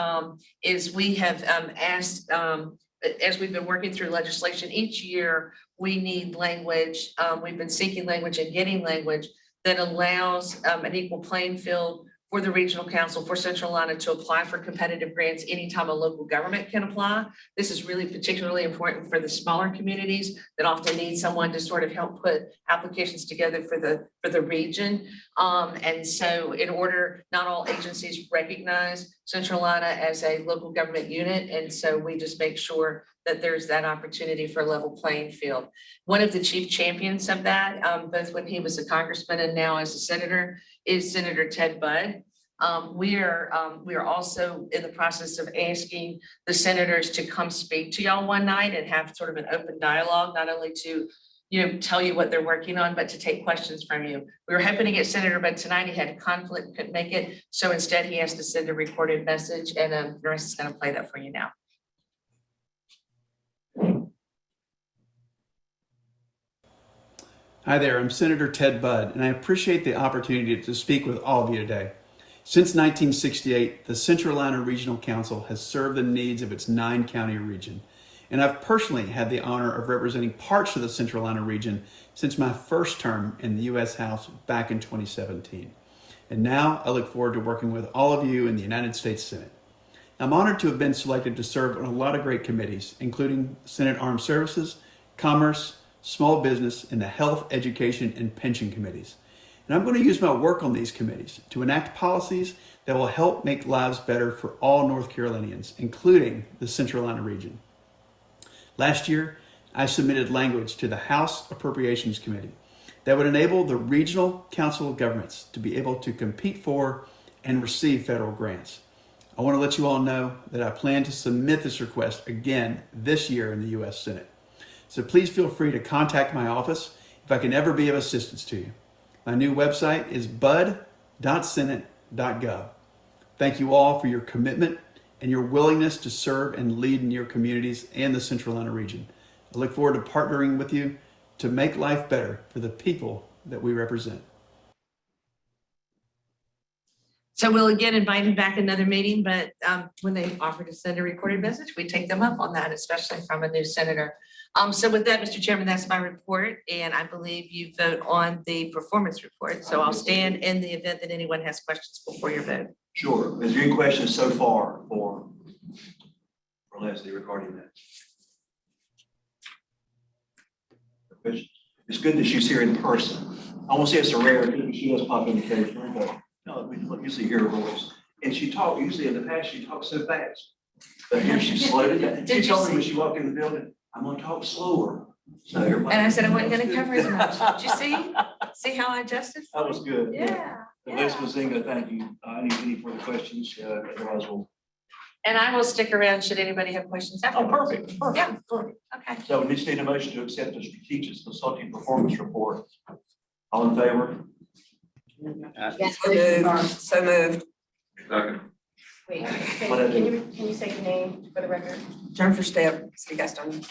is we have asked, as we've been working through legislation each year, we need language. We've been seeking language and getting language that allows an equal playing field for the regional council for Centralina to apply for competitive grants anytime a local government can apply. This is really particularly important for the smaller communities that often need someone to sort of help put applications together for the region. And so in order, not all agencies recognize Centralina as a local government unit. And so we just make sure that there's that opportunity for a level playing field. One of the chief champions of that, both when he was a congressman and now as a senator, is Senator Ted Budd. We are also in the process of asking the senators to come speak to y'all one night and have sort of an open dialogue, not only to tell you what they're working on, but to take questions from you. We were hoping to get Senator Budd tonight. He had a conflict, couldn't make it. So instead he has to send a recorded message, and Norris is going to play that for you now. Hi there, I'm Senator Ted Budd, and I appreciate the opportunity to speak with all of you today. Since 1968, the Centralina Regional Council has served the needs of its 9-county region, and I've personally had the honor of representing parts of the Centralina region since my first term in the U.S. House back in 2017. And now I look forward to working with all of you in the United States Senate. I'm honored to have been selected to serve on a lot of great committees, including Senate Armed Services, Commerce, Small Business, and the Health, Education, and Pension Committees. And I'm going to use my work on these committees to enact policies that will help make lives better for all North Carolinians, including the Centralina region. Last year, I submitted language to the House Appropriations Committee that would enable the Regional Council of Governments to be able to compete for and receive federal grants. I want to let you all know that I plan to submit this request again this year in the U.S. Senate. So please feel free to contact my office if I can ever be of assistance to you. My new website is bud.senate.gov. Thank you all for your commitment and your willingness to serve and lead in your communities and the Centralina region. I look forward to partnering with you to make life better for the people that we represent. So we'll again invite him back another meeting, but when they offer to send a recorded message, we take them up on that, especially from a new senator. So with that, Mr. Chairman, that's my report, and I believe you vote on the performance report. So I'll stand in the event that anyone has questions before your vote. Sure. Is there any questions so far for Leslie regarding that? It's good that she's here in person. I won't say it's a rarity, but she does pop in occasionally, but no, we usually hear her voice. And she talked, usually in the past, she talks so fast. But here she slowed it down. She told me when she walked in the building, I'm gonna talk slower. So everybody. And I said I wasn't gonna cover as much. Did you see how I adjusted? That was good. Yeah. Ms. Mazinga, thank you. Any further questions? Otherwise we'll. And I will stick around should anybody have questions after. Oh, perfect. Yeah. Perfect. Okay. So we just need a motion to accept the strategic consulting performance report. All in favor? Yes, So moved. Second. Wait, What I do? can you say your name for the record? Jennifer Step, City Gaston.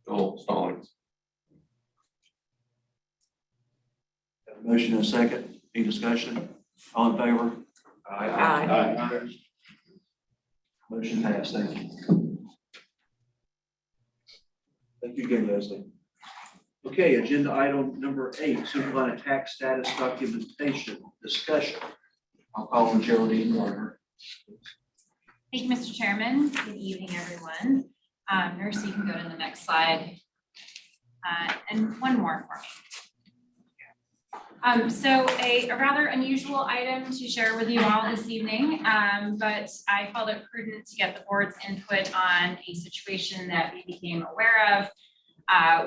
Joel Stallings. Have a motion and a second. Any discussion? All in favor? Aye. Motion passed. Thank you. Thank you again, Leslie. Okay, agenda item number 8, Centralina tax status documentation discussion. I'll call on Geraldine Gardner. Thank you, Mr. Chairman. Good evening, everyone. Nurse, you can go to the next slide. And one more for me. So a rather unusual item to share with you all this evening, but I felt it prudent to get the board's input on a situation that we became aware of.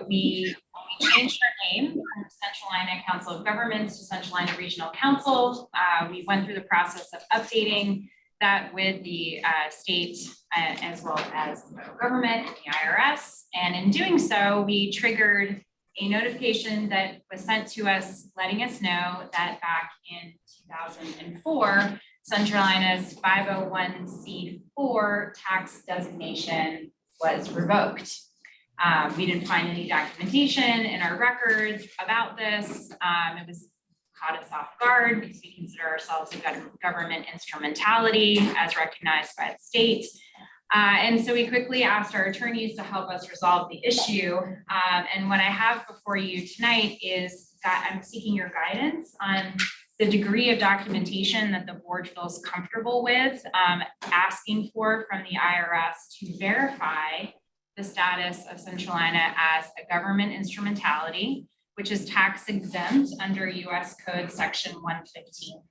We changed our name from Centralina Council of Governments to Centralina Regional Council. We went through the process of updating that with the state as well as the federal government and the IRS. And in doing so, we triggered a notification that was sent to us letting us know that back in 2004, Centralina's 501c4 tax designation was revoked. We didn't find any documentation in our records about this. It was caught us off guard because we consider ourselves a government instrumentality as recognized by the state. And so we quickly asked our attorneys to help us resolve the issue. And what I have before you tonight is that I'm seeking your guidance on the degree of documentation that the board feels comfortable with asking for from the IRS to verify the status of Centralina as a government instrumentality, which is tax exempt under US Code Section 115.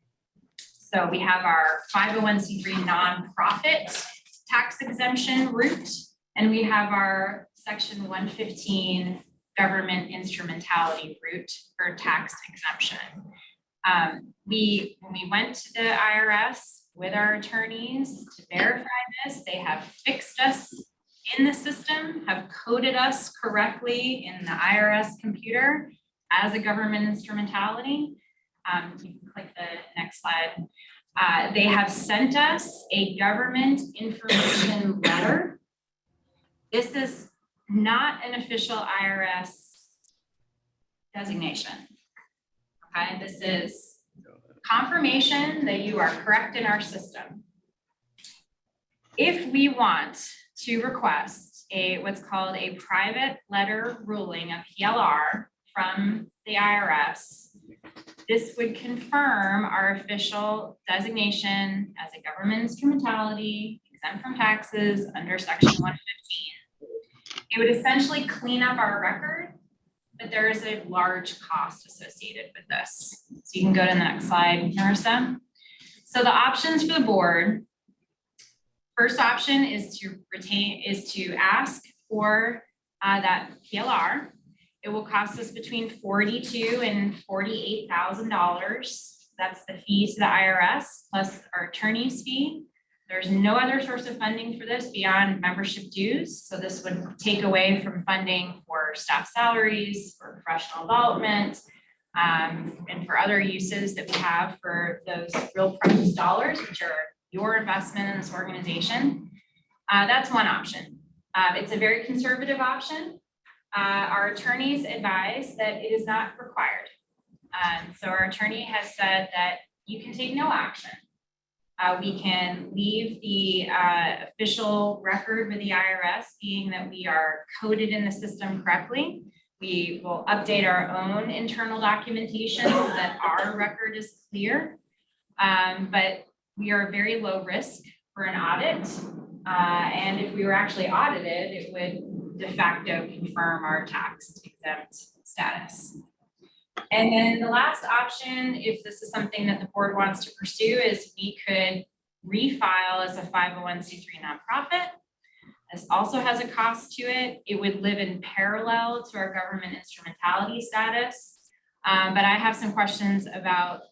So we have our 501c3 nonprofit tax exemption route, and we have our Section 115 government instrumentality route for tax exemption. When we went to the IRS with our attorneys to verify this, they have fixed us in the system, have coded us correctly in the IRS computer as a government instrumentality. You can click the next slide. They have sent us a government information letter. This is not an official IRS designation. Okay, this is confirmation that you are correct in our system. If we want to request what's called a private letter ruling, a PLR from the IRS, this would confirm our official designation as a government instrumentality exempt from taxes under Section 115. It would essentially clean up our record, but there is a large cost associated with this. So you can go to the next slide, Marissa. So the options for the board, first option is to ask for that PLR. It will cost us between $42,000 and $48,000. That's the fee to the IRS plus our attorney's fee. There's no other source of funding for this beyond membership dues. So this would take away from funding for staff salaries, for professional development, and for other uses that we have for those real precious dollars, which are your investment in this organization. That's one option. It's a very conservative option. Our attorneys advise that it is not required. So our attorney has said that you can take no action. We can leave the official record with the IRS being that we are coded in the system correctly. We will update our own internal documentation so that our record is clear. But we are very low risk for an audit. And if we were actually audited, it would de facto confirm our tax exempt status. And then the last option, if this is something that the board wants to pursue, is we could refile as a 501c3 nonprofit. This also has a cost to it. It would live in parallel to our government instrumentality status. But I have some questions about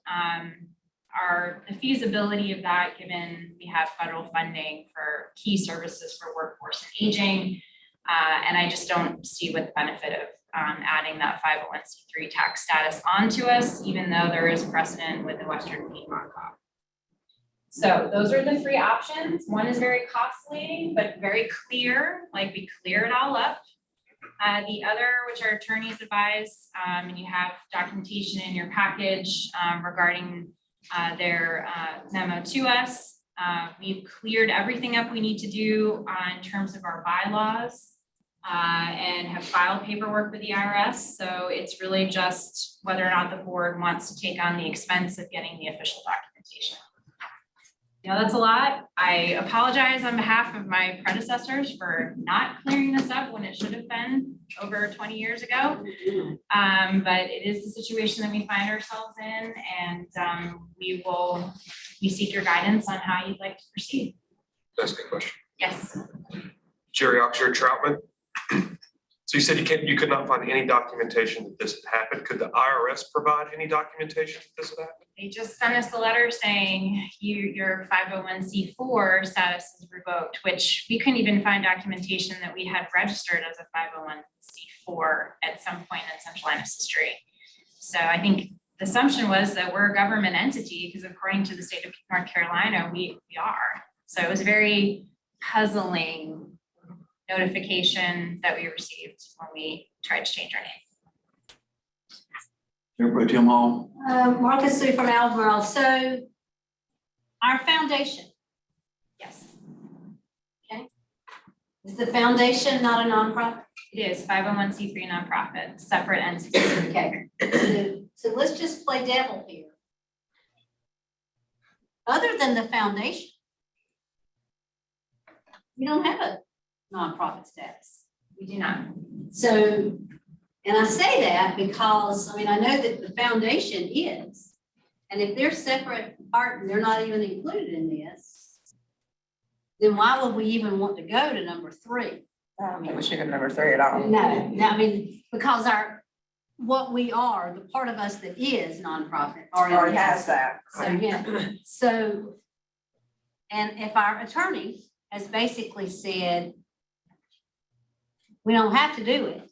the feasibility of that, given we have federal funding for key services for workforce and aging. And I just don't see what the benefit of adding that 501c3 tax status onto us, even though there is precedent with the Western Piedmont Caucus. So those are the three options. One is very costly, but very clear, like we clear it all up. The other, which our attorneys advise, and you have documentation in your package regarding their memo to us. We've cleared everything up we need to do in terms of our bylaws and have filed paperwork with the IRS. So it's really just whether or not the board wants to take on the expense of getting the official documentation. You know, that's a lot. I apologize on behalf of my predecessors for not clearing this up when it should have been over 20 years ago. But it is the situation that we find ourselves in, and we seek your guidance on how you'd like to proceed. That's a good question. Yes. Jerry Oxford Troutman. So you said you could not find any documentation that this had happened. Could the IRS provide any documentation that this had happened? They just sent us a letter saying your 501c4 status is revoked, which we couldn't even find documentation that we had registered as a 501c4 at some point in Centralina's history. So I think the assumption was that we're a government entity because according to the state of North Carolina, we are. So it was very puzzling notification that we received when we tried to change our name. Mayor Pro Tem Hall. Martha Sue from Albemarle. So our foundation, Yes, is the foundation not a nonprofit? it is 501c3 nonprofit, separate entity. Okay, so let's just play devil here. Other than the foundation, we don't have a nonprofit status. We do not. So, and I say that because, I mean, I know that the foundation is, and if they're separate part and they're not even included in this, then why would we even want to go to number 3? I don't think we should go to number 3 at all. No, I mean, because what we are, the part of us that is nonprofit Already has that. So, yeah, so, and if our attorney has basically said, we don't have to do it.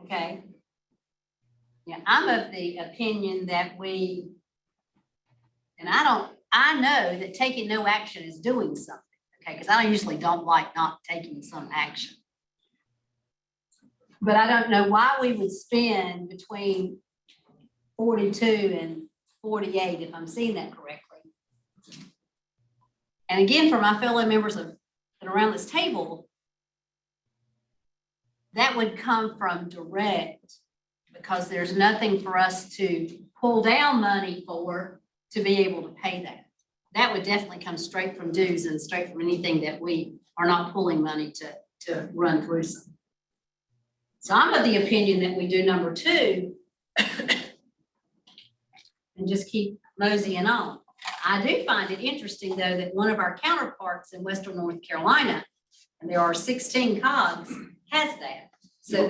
Okay. Yeah, I'm of the opinion that I know that taking no action is doing something, okay, because I usually don't like not taking some action. But I don't know why we would spend between 42 and 48, if I'm seeing that correctly. And again, for my fellow members that are around this table, that would come from direct, because there's nothing for us to pull down money for to be able to pay that. That would definitely come straight from dues and straight from anything that we are not pulling money to run through some. So I'm of the opinion that we do number 2 and just keep moseying on. I do find it interesting, though, that one of our counterparts in Western North Carolina, and there are 16 COGs, has that. So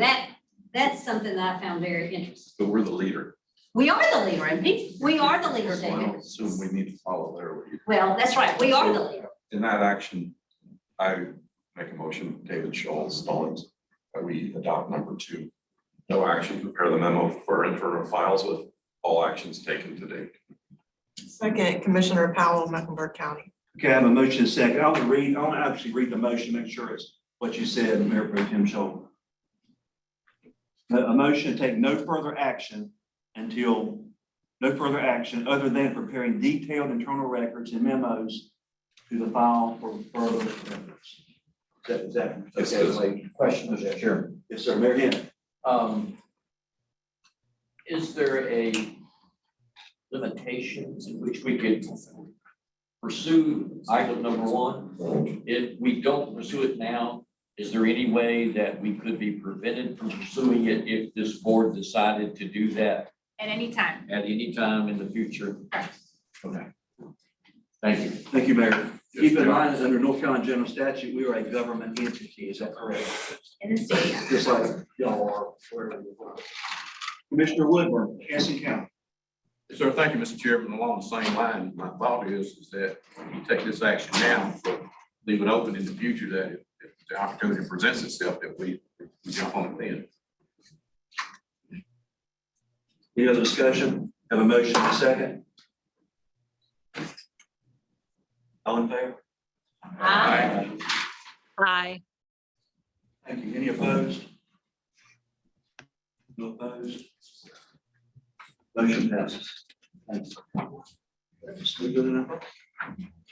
that's something that I found very interesting. But we're the leader. We are the leader, and we are the leader, So I David. don't assume we need to follow their lead. Well, that's right, we are the leader. In that action, I make a motion, David Scholl, Stallings, that we adopt number 2. No action, prepare the memo for internal files with all actions taken to date. Second, Commissioner Powell, Mecklenburg County. Okay, I have a motion and a second. I want to actually read the motion, make sure it's what you said, Mayor Pro Tem Scholl. A motion to take no further action other than preparing detailed internal records and memos to the file for further reference. Is that That's okay? good. Like, Question, Mr. Chairman. yes, sir, Mayor Henn. Is there a limitations in which we could pursue item number 1? If we don't pursue it now, is there any way that we could be prevented from pursuing it if this board decided to do that At any time. at any time in the future? Okay. Thank you. Thank you, Mayor. Keep in mind, under North Carolina General Statute, we are a government entity, is that correct? In the state, yes. Just like y'all are, wherever you are. Commissioner Woodburn, Hanson County. Yes, sir. Thank you, Mr. Chairman. Along the same line, my thought is that you take this action now, but leave it open in the future that if the opportunity presents itself, that we jump on it then. Any other discussion? Have a motion and a second? All in favor? Aye. Aye. Thank you. Any opposed? No opposed? Motion passes. Thanks. We good enough?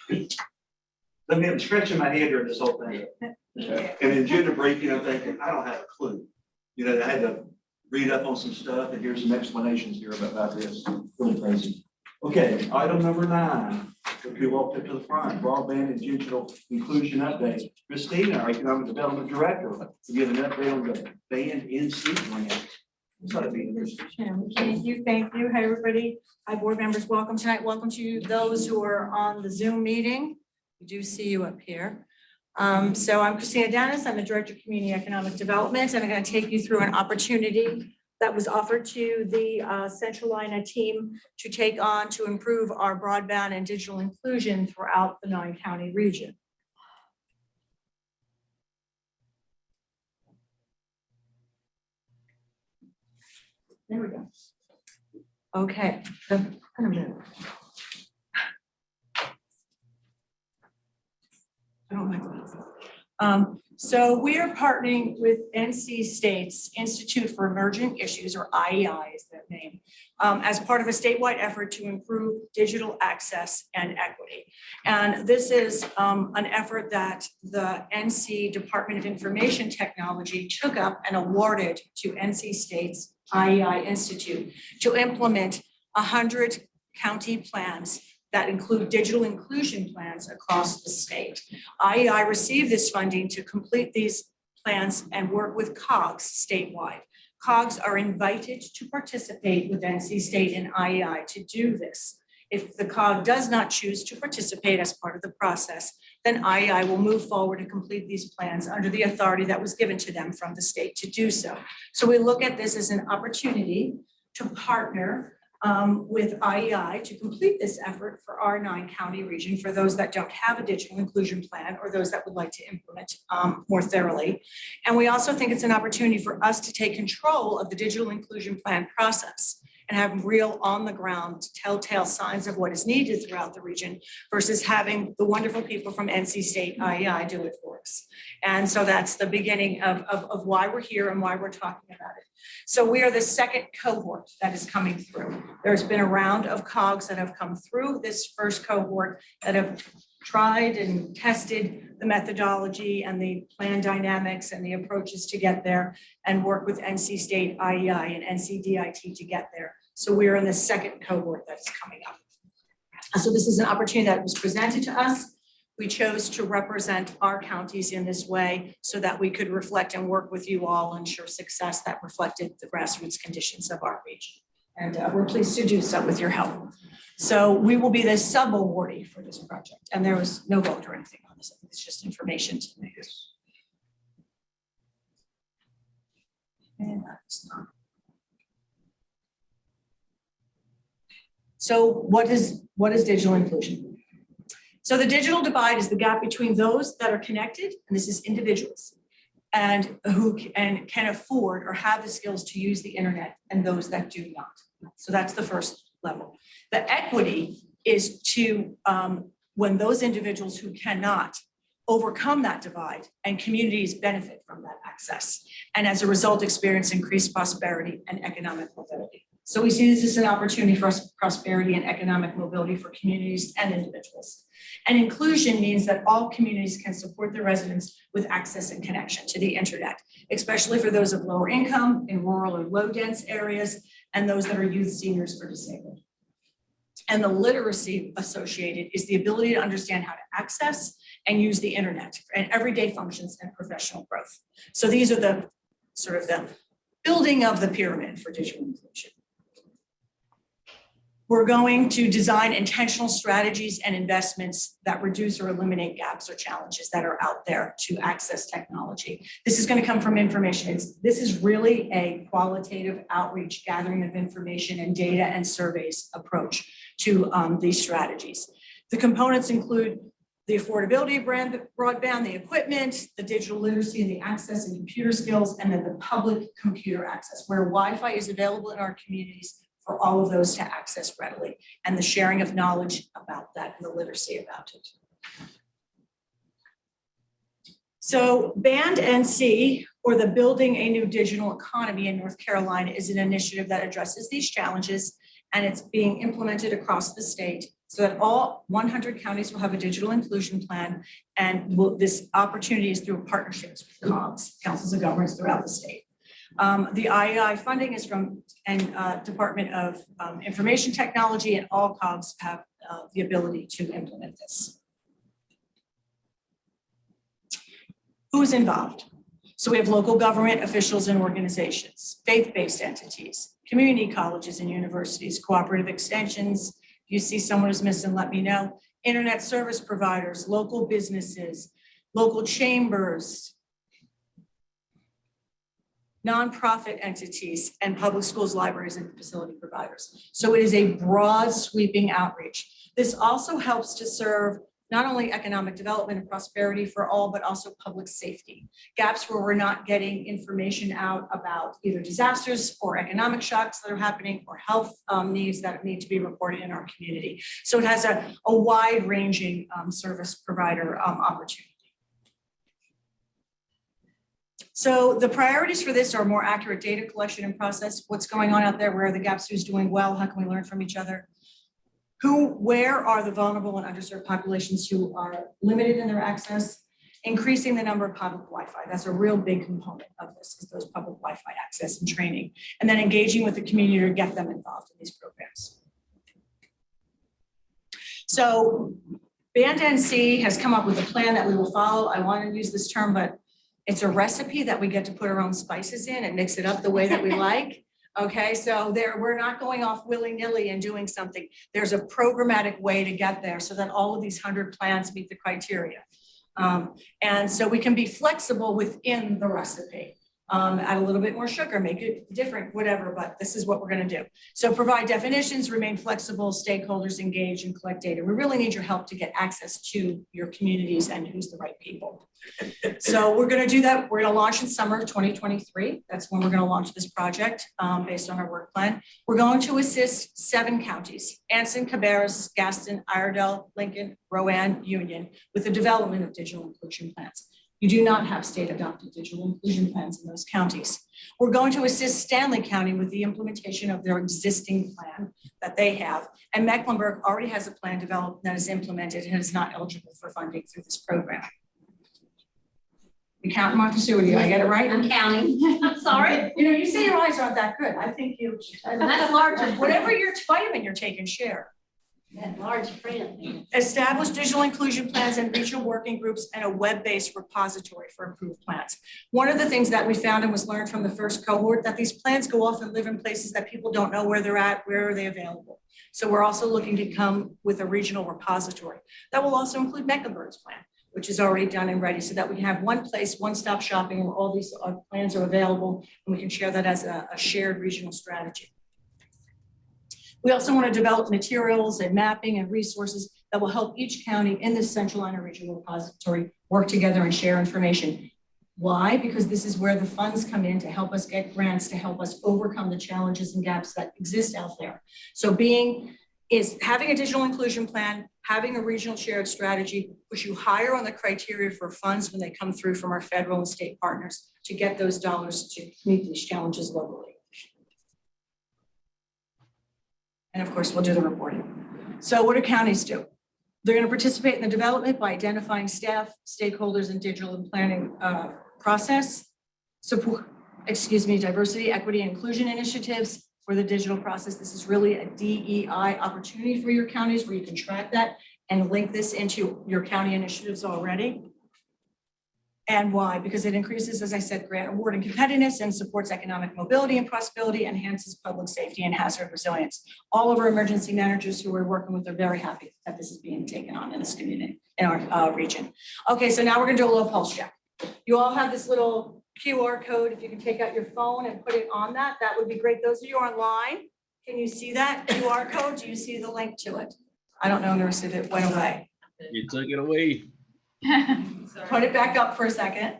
Let me, I'm scratching my head during this whole thing. And in gender briefing, I'm thinking, I don't have a clue. You know, I had to read up on some stuff and here's some explanations here about this. Really crazy. Okay, item number 9. If you walk up to the front, broadband and digital inclusion update. Christina, our economic development director, to give an update on the band NC grant. Thank you. Hi, everybody. Hi, board members. Welcome tonight. Welcome to those who are on the Zoom meeting. We do see you up here. So I'm Christina Dennis. I'm the Director of Community Economic Development, and I'm going to take you through an opportunity that was offered to the Centralina team to take on to improve our broadband and digital inclusion throughout the 9-county region. There we go. Okay. I don't like that. So we are partnering with NC State's Institute for Emerging Issues, or IEI is their name, as part of a statewide effort to improve digital access and equity. And this is an effort that the NC Department of Information Technology took up and awarded to NC State's IEI Institute to implement 100 county plans that include digital inclusion plans across the state. IEI received this funding to complete these plans and work with COGS statewide. COGS are invited to participate with NC State and IEI to do this. If the COG does not choose to participate as part of the process, then IEI will move forward to complete these plans under the authority that was given to them from the state to do so. So we look at this as an opportunity to partner with IEI to complete this effort for our 9-county region for those that don't have a digital inclusion plan or those that would like to implement more thoroughly. And we also think it's an opportunity for us to take control of the digital inclusion plan process and have real on the ground telltale signs of what is needed throughout the region versus having the wonderful people from NC State IEI do it for us. And so that's the beginning of why we're here and why we're talking about it. So we are the second cohort that is coming through. There's been a round of COGs that have come through this first cohort that have tried and tested the methodology and the plan dynamics and the approaches to get there and work with NC State IEI and NCDIT to get there. So we're in the second cohort that's coming up. So this is an opportunity that was presented to us. We chose to represent our counties in this way so that we could reflect and work with you all and ensure success that reflected the grassroots conditions of our region. And we're pleased to do so with your help. So we will be the sub-awardee for this project. And there was no vote or anything on this. It's just information to me. And that's not. So what is digital inclusion? So the digital divide is the gap between those that are connected, and this is individuals, and who can afford or have the skills to use the internet, and those that do not. So that's the first level. The equity is to when those individuals who cannot overcome that divide and communities benefit from that access, and as a result experience increased prosperity and economic mobility. So we see this as an opportunity for us, prosperity and economic mobility for communities and individuals. And inclusion means that all communities can support their residents with access and connection to the internet, especially for those of lower income in rural or low dense areas, and those that are youth, seniors, or disabled. And the literacy associated is the ability to understand how to access and use the internet and everyday functions and professional growth. So these are the sort of the building of the pyramid for digital inclusion. We're going to design intentional strategies and investments that reduce or eliminate gaps or challenges that are out there to access technology. This is going to come from information. This is really a qualitative outreach, gathering of information and data and surveys approach to these strategies. The components include the affordability of broadband, the equipment, the digital literacy and the access and computer skills, and then the public computer access, where Wi-Fi is available in our communities for all of those to access readily, and the sharing of knowledge about that and the literacy about it. So Band NC, or the Building a New Digital Economy in North Carolina, is an initiative that addresses these challenges, and it's being implemented across the state so that all 100 counties will have a digital inclusion plan, and this opportunity is through partnerships with COGS, councils of governments throughout the state. The IEI funding is from Department of Information Technology, and all COGS have the ability to implement this. Who is involved? So we have local government officials and organizations, faith-based entities, community colleges and universities, cooperative extensions. If you see someone who's missing, let me know. Internet service providers, local businesses, local chambers, nonprofit entities, and public schools, libraries, and facility providers. So it is a broad sweeping outreach. This also helps to serve not only economic development and prosperity for all, but also public safety. Gaps where we're not getting information out about either disasters or economic shocks that are happening or health needs that need to be reported in our community. So it has a wide-ranging service provider opportunity. So the priorities for this are more accurate data collection and process. What's going on out there? Where are the gaps? Who's doing well? How can we learn from each other? Where are the vulnerable and underserved populations who are limited in their access? Increasing the number of public Wi-Fi. That's a real big component of this, is those public Wi-Fi access and training. And then engaging with the community to get them involved in these programs. So Band NC has come up with a plan that we will follow. I want to use this term, but it's a recipe that we get to put our own spices in and mix it up the way that we like. Okay, so we're not going off willy-nilly and doing something. There's a programmatic way to get there so that all of these 100 plans meet the criteria. And so we can be flexible within the recipe. Add a little bit more sugar, make it different, whatever, but this is what we're going to do. So provide definitions, remain flexible, stakeholders engage, and collect data. We really need your help to get access to your communities and who's the right people. So we're going to do that. We're going to launch in summer of 2023. That's when we're going to launch this project based on our work plan. We're going to assist 7 counties, Anson, Cabarrus, Gaston, Iredell, Lincoln, Rowan, Union, with the development of digital inclusion plans. You do not have state-adopted digital inclusion plans in those counties. We're going to assist Stanley County with the implementation of their existing plan that they have. And Mecklenburg already has a plan developed that is implemented and is not eligible for funding through this program. You count, Martha Stewart, did I get it right? I'm counting. I'm sorry. You know, you say your eyes aren't that good. I think you, That's larger. whatever your vitamin you're taking, share. That large print. Establish digital inclusion plans and regional working groups and a web-based repository for approved plans. One of the things that we found and was learned from the first cohort, that these plans go off and live in places that people don't know where they're at, where are they available. So we're also looking to come with a regional repository. That will also include Mecklenburg's plan, which is already done and ready, so that we can have one place, one-stop shopping where all these plans are available, and we can share that as a shared regional strategy. We also want to develop materials and mapping and resources that will help each county in this Centralina Regional Repository work together and share information. Why? Because this is where the funds come in to help us get grants, to help us overcome the challenges and gaps that exist out there. So having a digital inclusion plan, having a regional shared strategy, push you higher on the criteria for funds when they come through from our federal and state partners to get those dollars to meet these challenges locally. And of course, we'll do the reporting. So what do counties do? They're going to participate in the development by identifying staff, stakeholders, and digital and planning process. Support, diversity, equity, and inclusion initiatives for the digital process. This is really a DEI opportunity for your counties where you can track that and link this into your county initiatives already. And why? Because it increases, as I said, grant award and competitiveness and supports economic mobility and prosperity, enhances public safety and hazard resilience. All of our emergency managers who we're working with are very happy that this is being taken on in this community, in our region. Okay, so now we're gonna do a little pulse check. You all have this little QR code. If you can take out your phone and put it on that, that would be great. Those of you online, can you see that QR code? Do you see the link to it? I don't know, nurse, if it went away. You took it away. Put it back up for a second.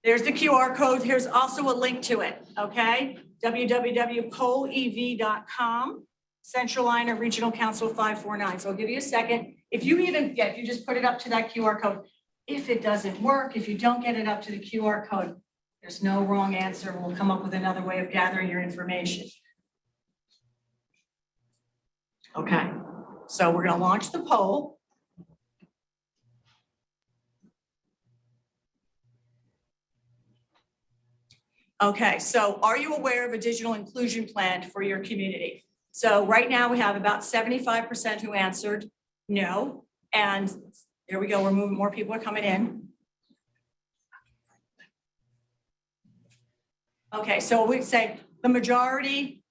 There's the QR code. Here's also a link to it, okay? www.polev.com, Centralina Regional Council 549. So I'll give you a second. If you just put it up to that QR code. If it doesn't work, if you don't get it up to the QR code, there's no wrong answer. We'll come up with another way of gathering your information. Okay, so we're gonna launch the poll. Okay, so are you aware of a digital inclusion plan for your community? So right now we have about 75% who answered no, and there we go, we're moving, more people are coming in. Okay, so we'd say the majority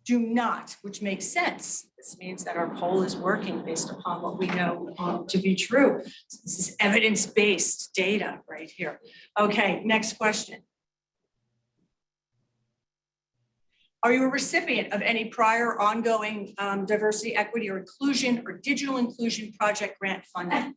do not, which makes sense. This means that our poll is working based upon what we know to be true. So this is evidence-based data right here. Okay, next question. Are you a recipient of any prior ongoing diversity, equity, or inclusion or digital inclusion project grant funding?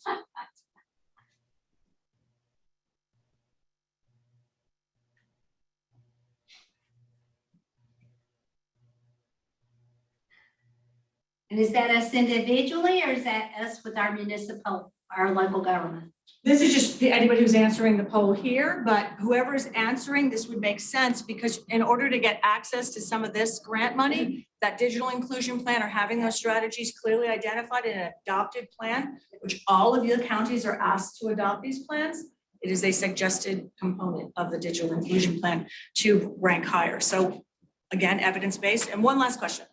And is that us individually or is that us with our municipal, our local government? This is just anybody who's answering the poll here, but whoever's answering, this would make sense because in order to get access to some of this grant money, that digital inclusion plan or having those strategies clearly identified in an adopted plan, which all of your counties are asked to adopt these plans, it is a suggested component of the digital inclusion plan to rank higher. So again, evidence-based. And one last question.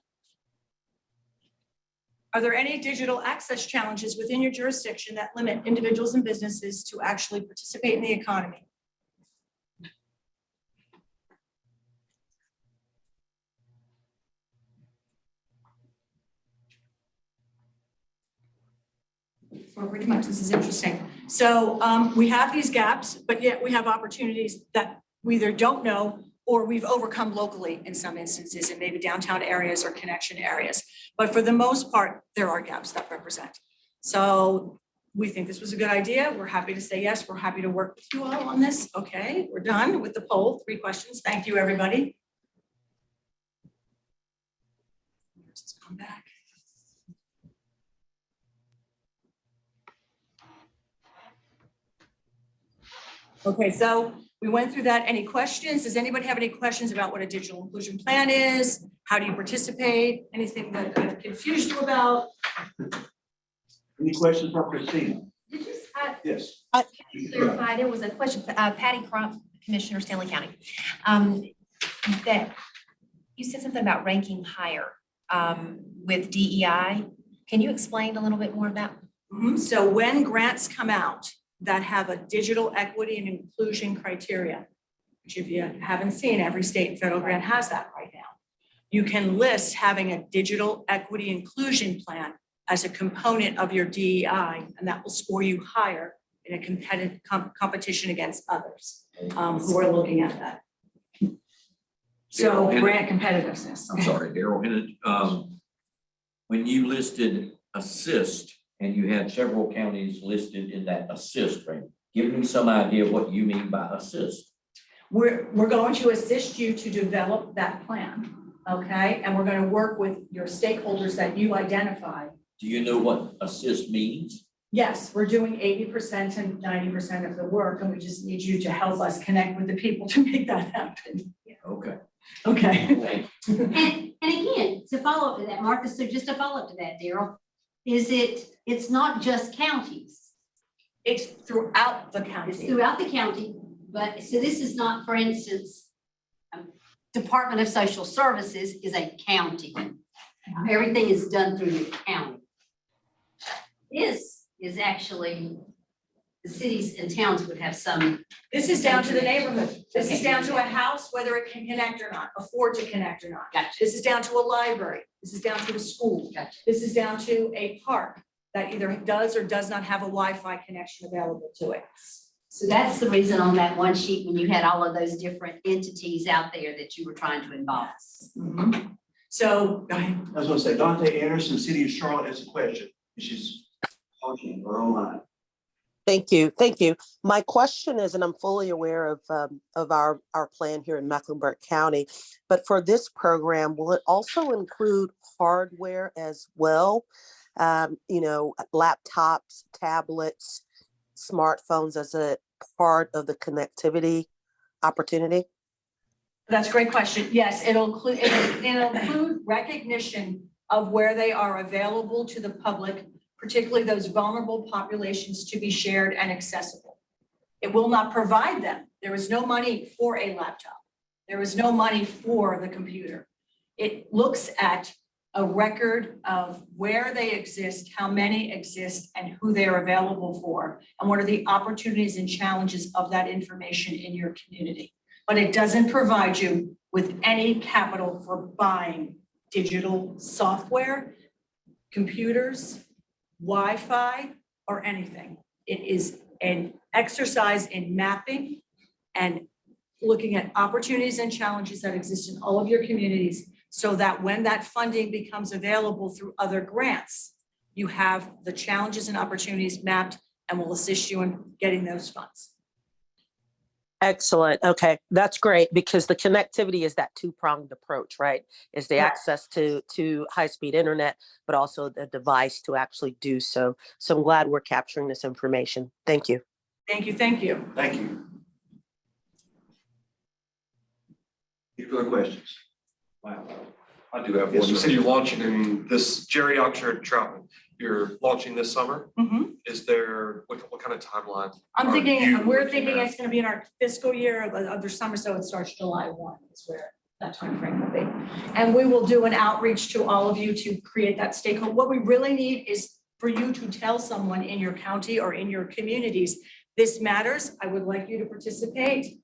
Are there any digital access challenges within your jurisdiction that limit individuals and businesses to actually participate in the economy? Well, pretty much, this is interesting. So we have these gaps, but yet we have opportunities that we either don't know or we've overcome locally in some instances in maybe downtown areas or connection areas. But for the most part, there are gaps that represent. So we think this was a good idea. We're happy to say yes. We're happy to work with you all on this. Okay, we're done with the poll. 3 questions. Thank you, everybody. Let's come back. Okay, so we went through that. Any questions? Does anybody have any questions about what a digital inclusion plan is? How do you participate? Anything that I've confused you about? Any questions for Christina? Yes. Clarify, there was a question, Patty Crump, Commissioner, Stanley County. That you said something about ranking higher with DEI. Can you explain a little bit more about? So when grants come out that have a digital equity and inclusion criteria, which if you haven't seen, every state and federal grant has that right now. You can list having a digital equity inclusion plan as a component of your DEI, and that will score you higher in a competitive competition against others who are looking at that. So grant competitiveness. I'm sorry, Daryl, when you listed assist and you had several counties listed in that assist range, give me some idea of what you mean by assist. We're going to assist you to develop that plan, okay? And we're going to work with your stakeholders that you identify. Do you know what assist means? Yes, we're doing 80% and 90% of the work, and we just need you to help us connect with the people to make that happen. Okay. Okay. And again, to follow up to that, Martha, so just to follow up to that, Daryl, it's not just counties. It's throughout the county. It's throughout the county, but so this is not, for instance, Department of Social Services is a county. Everything is done through the county. This is actually, the cities and towns would have some. This is down to the neighborhood. This is down to a house, whether it can connect or not, afford to connect or not. Gotcha. This is down to a library. This is down to a school. Gotcha. This is down to a park that either does or does not have a Wi-Fi connection available to it. So that's the reason on that one sheet, when you had all of those different entities out there that you were trying to involve. So, go ahead. I was gonna say, Dante Anderson, City of Charlotte has a question. She's talking or online. Thank you. Thank you. My question is, and I'm fully aware of our plan here in Mecklenburg County, but for this program, will it also include hardware as well? You know, laptops, tablets, smartphones as a part of the connectivity opportunity? That's a great question. Yes, it'll include recognition of where they are available to the public, particularly those vulnerable populations, to be shared and accessible. It will not provide them. There is no money for a laptop. There is no money for the computer. It looks at a record of where they exist, how many exist, and who they're available for, and what are the opportunities and challenges of that information in your community. But it doesn't provide you with any capital for buying digital software, computers, Wi-Fi, or anything. It is an exercise in mapping and looking at opportunities and challenges that exist in all of your communities, so that when that funding becomes available through other grants, you have the challenges and opportunities mapped and will assist you in getting those funds. Excellent. Okay, that's great because the connectivity is that two-pronged approach, right? Is the Correct. access to high-speed internet, but also the device to actually do so. So I'm glad we're capturing this information. Thank you. Thank you, thank you. Thank you. Any further questions? Wow. I do have Yes, one. You sir. said you're launching in this Jerry Oxford Troutman. You're launching this summer. Mhm. Is there, what kind of timeline? I'm are you thinking, we're looking thinking at? it's gonna be in our fiscal year of the summer, so it starts July 1 is where that timeframe will be. And we will do an outreach to all of you to create that stakeholder. What we really need is for you to tell someone in your county or in your communities, this matters, I would like you to participate.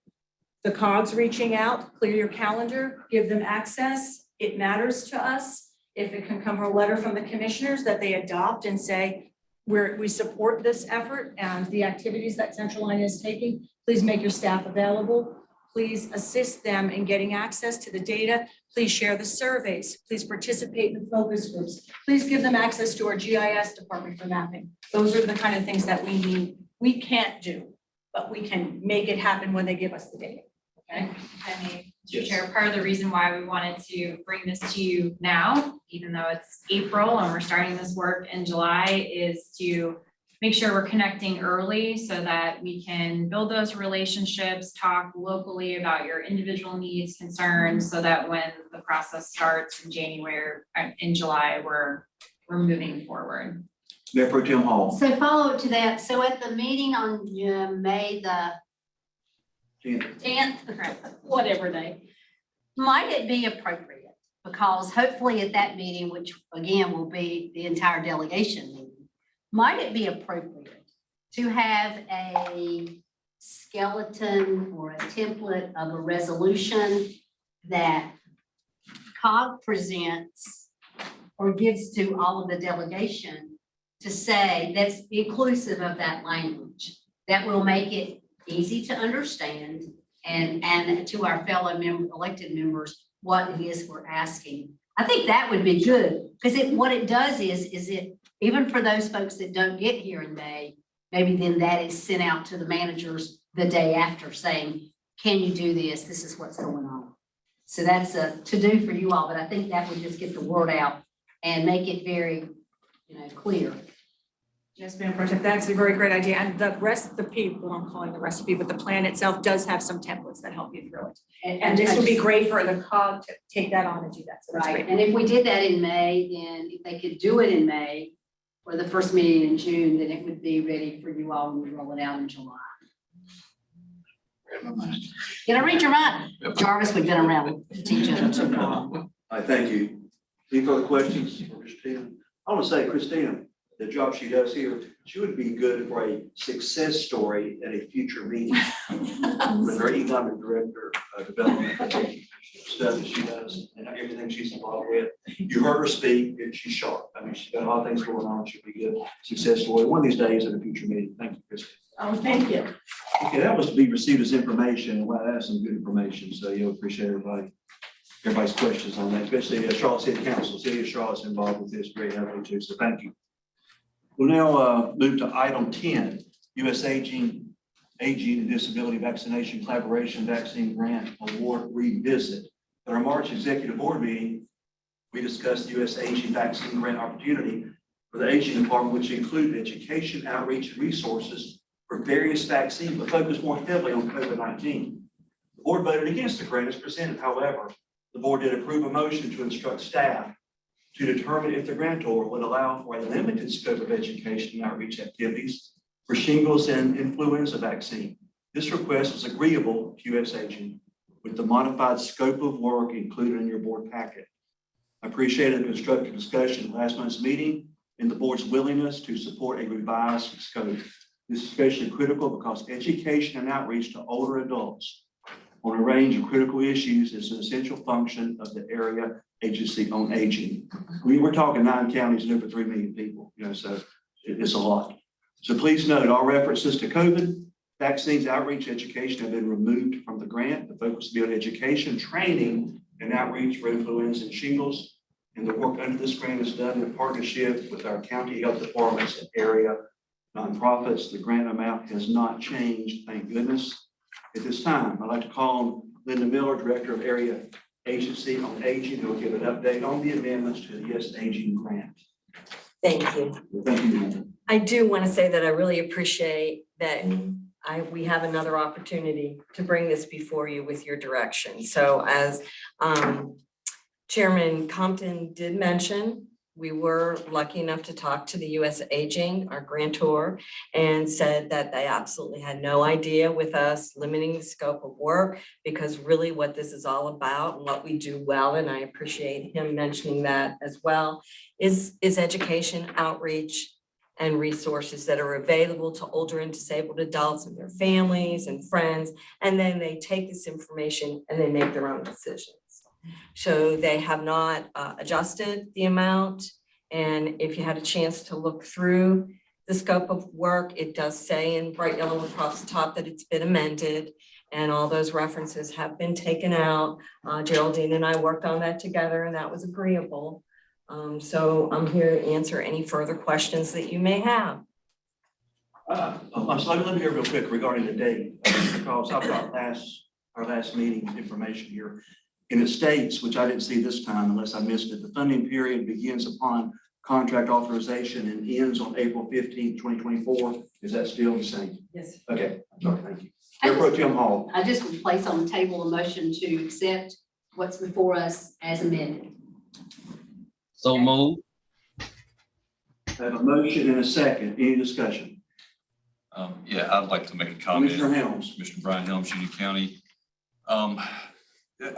The COG's reaching out, clear your calendar, give them access, it matters to us. If it can come from a letter from the commissioners that they adopt and say, we support this effort and the activities that Centralina is taking, please make your staff available. Please assist them in getting access to the data. Please share the surveys. Please participate in the focus groups. Please give them access to our GIS department for mapping. Those are the kind of things that we need. We can't do, but we can make it happen when they give us the data. Okay? Penny, Yes. Mr. Chair, part of the reason why we wanted to bring this to you now, even though it's April and we're starting this work in July, is to make sure we're connecting early so that we can build those relationships, talk locally about your individual needs, concerns, so that when the process starts in January, in July, we're moving forward. Mayor Pro Tem Hall. So follow up to that. So at the meeting on May the 10th, whatever day, might it be appropriate? Because hopefully at that meeting, which again will be the entire delegation meeting, might it be appropriate to have a skeleton or a template of a resolution that COG presents or gives to all of the delegation to say that's inclusive of that language, that will make it easy to understand and to our fellow elected members what it is we're asking. I think that would be good because what it does is it, even for those folks that don't get here in May, maybe then that is sent out to the managers the day after saying, can you do this? This is what's going on. So that's a to-do for you all, but I think that would just get the word out and make it very, clear. Yes, Madam President, that's a very great idea. And the recipe, well, I'm calling the recipe, but the plan itself does have some templates that help you through it. And this would be great for the COG to take that on and do that. So that's Right, great. and if we did that in May, then if they could do it in May or the first meeting in June, then it would be ready for you all when we roll it out in July. Did I read your mind? Jarvis, we've been around to teach us. All right, thank you. Any further questions for Christina? I want to say, Christina, the job she does here, she would be good for a success story at a future meeting with her economic director, development stuff that she does and everything she's involved with. You heard her speak and she's sharp. I mean, she's got a lot of things going on. She'll be good success story one of these days at a future meeting. Thank you, Christina. Oh, thank you. Okay, that was to be received as information. Well, that's some good information. So you'll appreciate everybody's questions on that, especially Charlotte City Council. City of Charlotte's involved with this very heavily too. So thank you. We'll now move to item 10, U.S. Aging and Disability Vaccination Collaboration Vaccine Grant Award Revisit. At our March Executive Board meeting, we discussed the U.S. Aging Vaccine Grant opportunity for the Aging Department, which included education, outreach, and resources for various vaccines, but focused more heavily on COVID-19. The board voted against the grant as presented. However, the board did approve a motion to instruct staff to determine if the grantor would allow for a limited scope of education and outreach activities for shingles and influenza vaccine. This request was agreeable to U.S. Aging with the modified scope of work included in your board packet. I appreciated the constructive discussion at last month's meeting and the board's willingness to support a revised scope. This is especially critical because education and outreach to older adults on a range of critical issues is an essential function of the area agency on aging. We're talking 9 counties and over 3 million people, so it's a lot. So please note all references to COVID, vaccines, outreach, education have been removed from the grant. The focus will be on education, training, and outreach for influenza and shingles. And the work under this grant is done in partnership with our county health departments and area nonprofits. The grant amount has not changed, thank goodness. At this time, I'd like to call on Linda Miller, Director of Area Agency on Aging, who will give an update on the amendments to the Yes Aging Grant. Thank you. Thank you, Linda. I do want to say that I really appreciate that we have another opportunity to bring this before you with your direction. So as Chairman Compton did mention, we were lucky enough to talk to the US Aging, our grantor, and said that they absolutely had no idea with us limiting the scope of work, because really what this is all about and what we do well, and I appreciate him mentioning that as well, is education, outreach, and resources that are available to older and disabled adults and their families and friends. And then they take this information and they make their own decisions. So they have not adjusted the amount. And if you had a chance to look through the scope of work, it does say in bright yellow across the top that it's been amended and all those references have been taken out. Geraldine and I worked on that together and that was agreeable. So I'm here to answer any further questions that you may have. So let me hear real quick regarding the date, because I've got our last meeting information here. And it states, which I didn't see this time unless I missed it, the funding period begins upon contract authorization and ends on April 15th, 2024. Is that still the same? Yes. Okay, sorry, thank you. Mayor Pro Tem Hall. I just would place on the table a motion to accept what's before us as amended. So move. I have a motion and a second. Any discussion? Yeah, I'd like to make a comment. Commissioner Helms. Commissioner Brian Helms, Union County.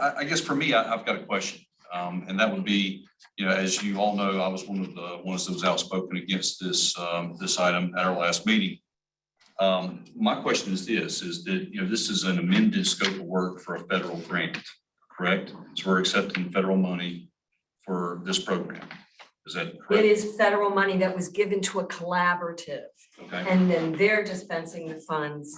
I guess for me, I've got a question, and that would be, as you all know, I was one of the ones that was outspoken against this item at our last meeting. My question is this: is that this is an amended scope of work for a federal grant, correct? So we're accepting federal money for this program. Is that correct? It is federal money that was given to a collaborative. Okay. And then they're dispensing the funds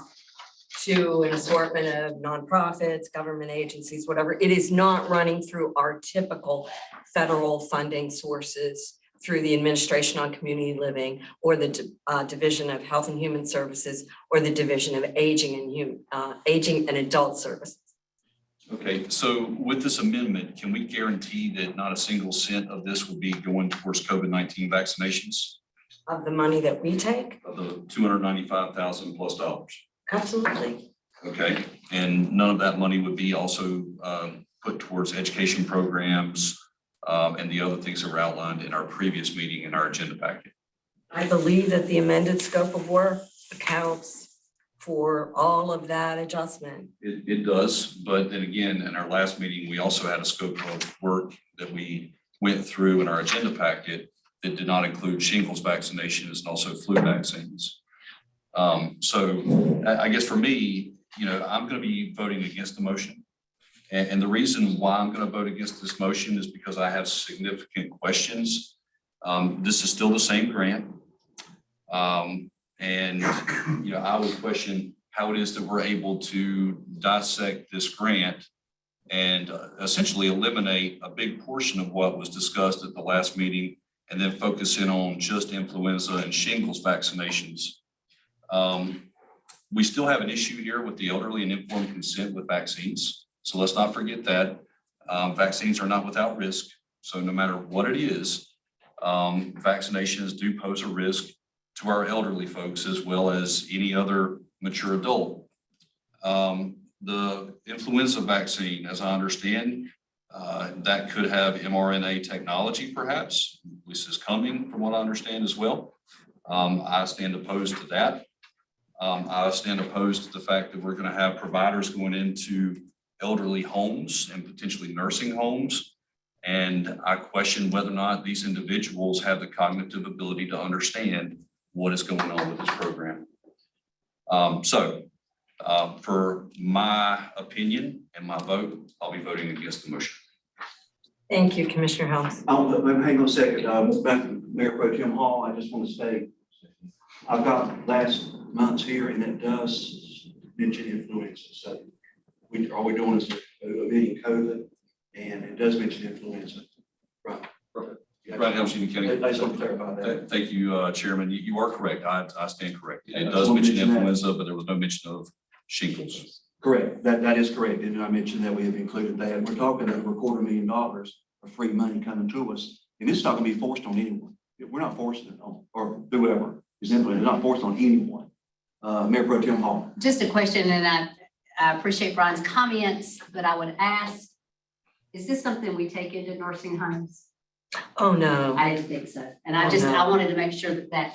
to an assortment of nonprofits, government agencies, whatever. It is not running through our typical federal funding sources through the Administration on Community Living or the Division of Health and Human Services or the Division of Aging and Adult Services. Okay, so with this amendment, can we guarantee that not a single cent of this will be going towards COVID-19 vaccinations? Of the money that we take? Of the $295,000 plus dollars? Absolutely. Okay, and none of that money would be also put towards education programs and the other things that were outlined in our previous meeting in our agenda packet? I believe that the amended scope of work accounts for all of that adjustment. It does, but then again, in our last meeting, we also had a scope of work that we went through in our agenda packet that did not include shingles vaccinations and also flu vaccines. So I guess for me, I'm going to be voting against the motion. And the reason why I'm going to vote against this motion is because I have significant questions. This is still the same grant. And I would question how it is that we're able to dissect this grant and essentially eliminate a big portion of what was discussed at the last meeting and then focus in on just influenza and shingles vaccinations. We still have an issue here with the elderly and informed consent with vaccines. So let's not forget that. Vaccines are not without risk. So no matter what it is, vaccinations do pose a risk to our elderly folks as well as any other mature adult. The influenza vaccine, as I understand, that could have mRNA technology perhaps, at least is coming from what I understand as well. I stand opposed to that. I stand opposed to the fact that we're going to have providers going into elderly homes and potentially nursing homes. And I question whether or not these individuals have the cognitive ability to understand what is going on with this program. For my opinion and my vote, I'll be voting against the motion. Thank you, Commissioner Helms. Hang on a second. Back to Mayor Pro Tem Hall, I just want to say, I've got last month's here and it does mention influenza. So all we're doing is omitting COVID and it does mention influenza. Right. Perfect. Right, Helms Union County. I just want to clarify that. Thank you, Chairman. You are correct. I stand corrected. It does mention influenza, but there was no mention of shingles. Correct, that is correct. Didn't I mention that we have included that? We're talking over $250,000 of free money coming to us. And it's not gonna be forced on anyone. We're not forcing it on, or whoever is implemented, it's not forced on anyone. Mayor Pro Tem Hall. Just a question, and I appreciate Brian's comments, but I would ask, is this something we take into nursing homes? Oh, no. I didn't think so. And I Oh, just, no. I wanted to make sure that,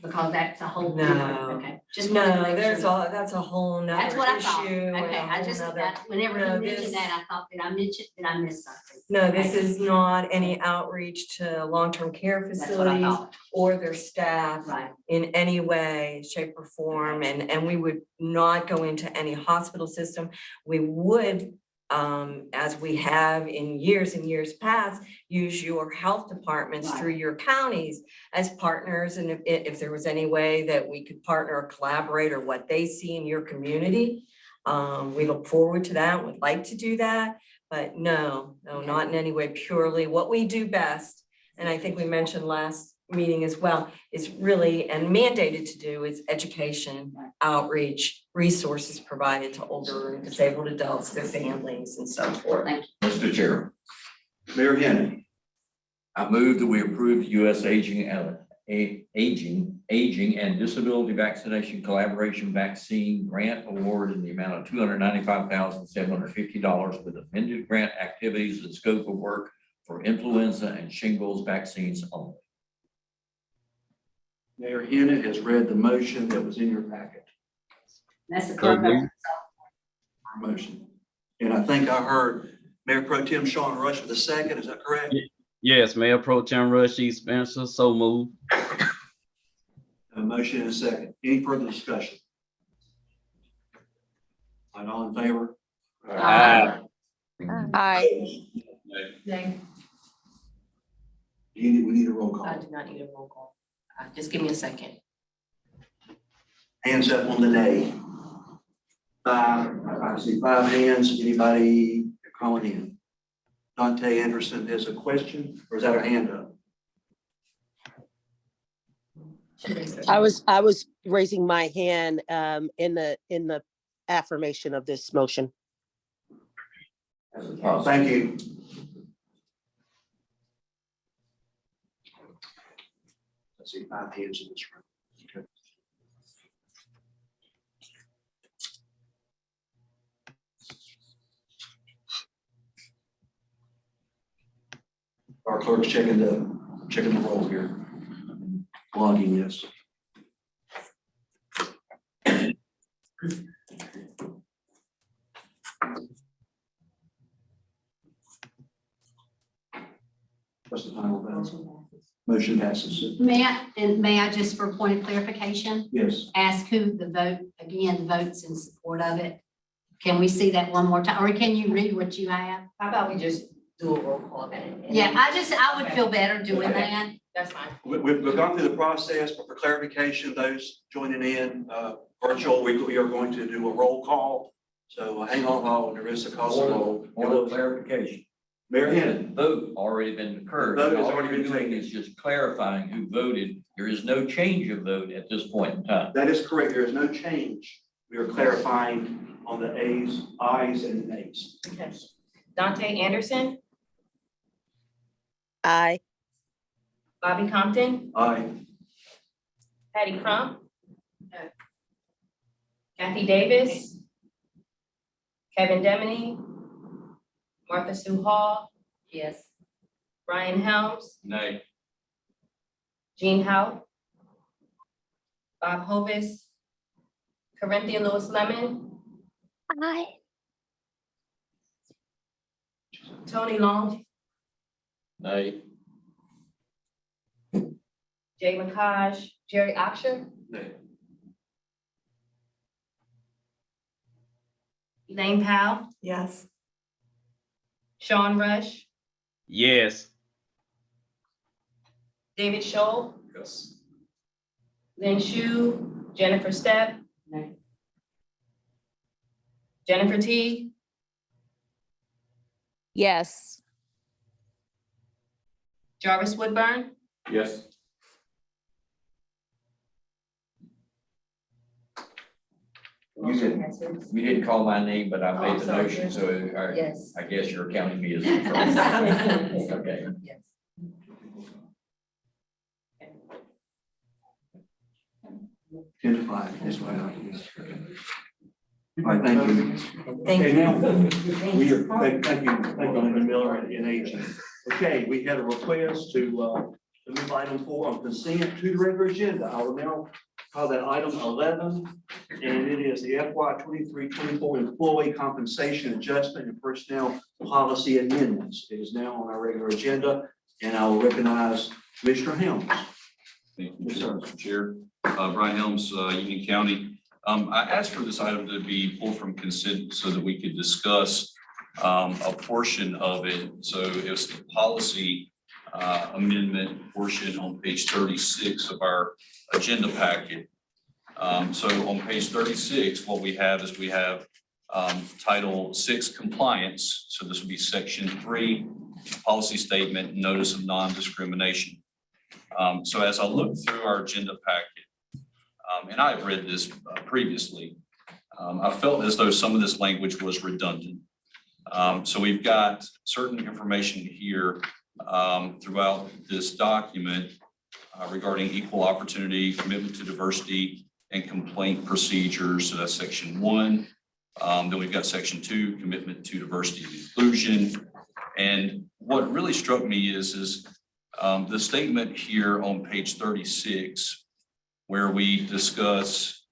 because that's a whole No. different, okay. Just wanted to No, make there's sure. that's a whole nother That's what I thought. issue. and Okay, a I whole just, nother- whenever No, he this- mentioned that, I thought, did I miss something? No, this is not any outreach to long-term care That's what I facilities thought. or their staff Right. in any way, shape or form. And we would not go into any hospital system. We would, as we have in years and years past, use your health departments Right. through your counties as partners. And if there was any way that we could partner or collaborate or what they see in your community, we look forward to that, would like to do that. But no, not in any way, purely what we do best. And I think we mentioned last meeting as well, is really, and mandated to do, is education, outreach, resources provided to older and disabled adults, their families and so forth. Mr. Chair, Mayor Henry. I move that we approve the U.S. Aging and Disability Vaccination Collaboration Vaccine Grant Award in the amount of $295,750 with amended grant activities and scope of work for influenza and shingles vaccines only. Mayor Hennett has read the motion that was in your packet. That's the clerk. Motion. And I think I heard Mayor Pro Tem Sean Rush with a second, is that correct? Yes, Mayor Pro Tem Rushy Spencer, so moved. A motion and a second. Any further discussion? All in favor? Aye. Aye. We need a roll I call. do not need a roll call. Just give me a second. Hands up on the nay. I see 5 hands. Anybody calling in? Dante Anderson has a question, or is that a hand up? I was raising my hand in the affirmation of this motion. Thank you. I see 5 hands in this room. Okay. Our clerk's checking the roll here. Logging this. What's the final vote? Motion passes. May I just for point of clarification, Yes. ask who the votes in support of it? Can we see that one more time, or can you read what you have? How about we just do a roll call then? Yeah, I would feel better doing that. That's fine. We've gone through the process, but for clarification, those joining in virtual, we are going to do a roll call. So hang on while Narissa calls the roll. Point of clarification. Mayor Hennon. Vote already been occurred. Vote has All already you're been doing taken. is just clarifying who voted. There is no change of vote at this point in time. That is correct. There is no change. We are clarifying on the ayes and nays. Okay. Dante Anderson, Aye. Bobby Compton, Aye. Patty Crump, Kathy Davis, Kevin Demany, Martha Sue Hall, Yes. Brian Helms, Nay. Jean Howe, Bob Hovis, Corinthia Lewis Lemon, Aye. Tony Long, Nay. Jay McCaj, Jerry Oxer, Nay. Elaine Powell, Yes. Sean Rush, Yes. David Scholl, Yes. Lynn Shu, Jennifer Stepp, No. Jennifer T, Yes. Jarvis Woodburn, Yes. You didn't, we didn't call my name, but I made the motion, so Yes. I guess you're counting me as the first. Okay. Yes. 10 to 5, that's what I guess. All right, thank you. Thank Okay, you. now, we are, thank you, Linda Miller and aging. Okay, we had a request to move item 4 on consent to the regular agenda. I will now call that item 11, and it is the FY 23-24 employee compensation adjustment and personnel policy amendments. It is now on our regular agenda, and I will recognize Commissioner Helms. Thank you, Mr. Chair. Brian Helms, Union County. I asked for this item to be pulled from consent so that we could discuss a portion of it. So it was the policy amendment portion on page 36 of our agenda packet. So on page 36, what we have is we have Title 6 compliance. So this would be section 3, policy statement, notice of non-discrimination. So as I look through our agenda packet, and I've read this previously, I felt as though some of this language was redundant. So we've got certain information here throughout this document regarding equal opportunity, commitment to diversity, and complaint procedures. So that's section 1. Then we've got section 2, commitment to diversity and inclusion. And what really struck me is the statement here on page 36, where we discuss,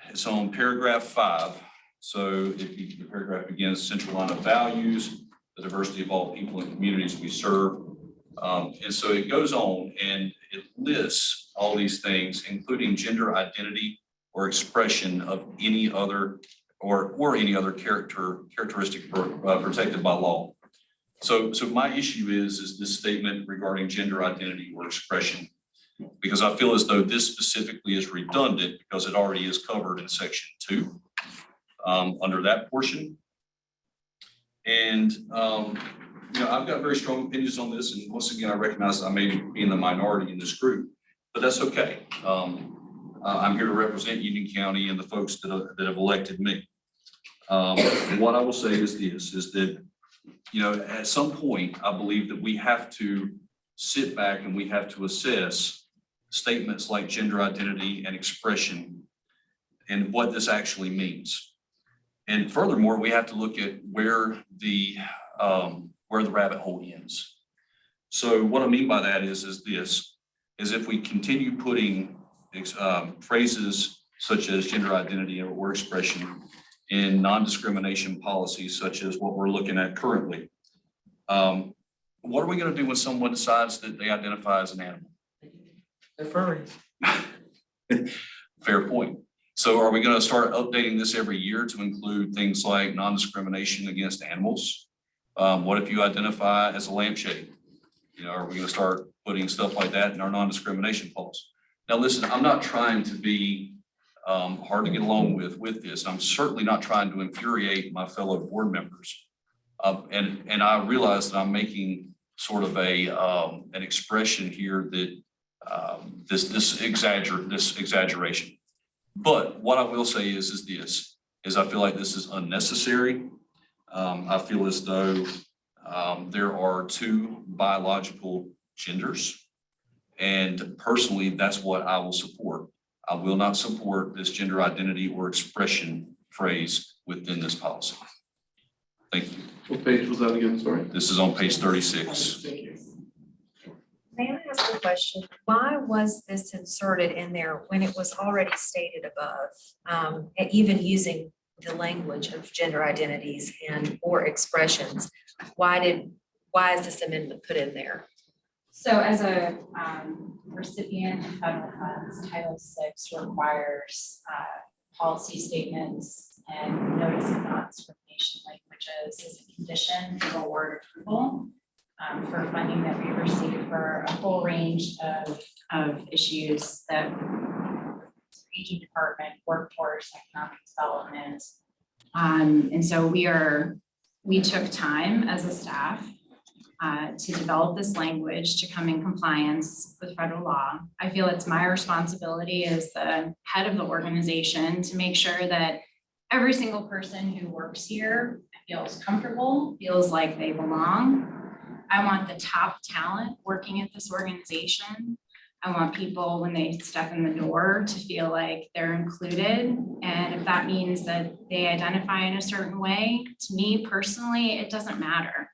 it's on paragraph 5. So the paragraph begins, Centralina values the diversity of all people and communities we serve. And so it goes on and it lists all these things, including gender identity or expression of any other or any other characteristic protected by law. So my issue is this statement regarding gender identity or expression, because I feel as though this specifically is redundant because it already is covered in section 2 under that portion. And I've got very strong opinions on this. And once again, I recognize I may be in the minority in this group, but that's okay. I'm here to represent Union County and the folks that have elected me. What I will say is this, is that, at some point, I believe that we have to sit back and we have to assess statements like gender identity and expression and what this actually means. And furthermore, we have to look at where the rabbit hole ends. So what I mean by that is if we continue putting phrases such as gender identity or expression in non-discrimination policies, such as what we're looking at currently, what are we going to do when someone decides that they identify as an animal? They're furries. Fair point. So are we going to start updating this every year to include things like non-discrimination against animals? What if you identify as a lampshade? Are we going to start putting stuff like that in our non-discrimination policy? Now, listen, I'm not trying to be hard to get along with this. I'm certainly not trying to infuriate my fellow board members. And I realize that I'm making sort of an expression here that this exaggeration. But what I will say is I feel like this is unnecessary. I feel as though there are 2 biological genders. And personally, that's what I will support. I will not support this gender identity or expression phrase within this policy. Thank you. What page was that again, sorry? This is on page 36. Thank you. May I ask a question? Why was this inserted in there when it was already stated above? And even using the language of gender identities and or expressions, why is this amendment put in there? So as a recipient of federal funds, Title VI requires policy statements and notice of non-discrimination languages as a condition for award approval for funding that we receive for a whole range of issues that aging department, workforce, economic development. And so we took time as a staff to develop this language to come in compliance with federal law. I feel it's my responsibility as the head of the organization to make sure that every single person who works here feels comfortable, feels like they belong. I want the top talent working at this organization. I want people, when they step in the door, to feel like they're included. And if that means that they identify in a certain way, to me personally, it doesn't matter.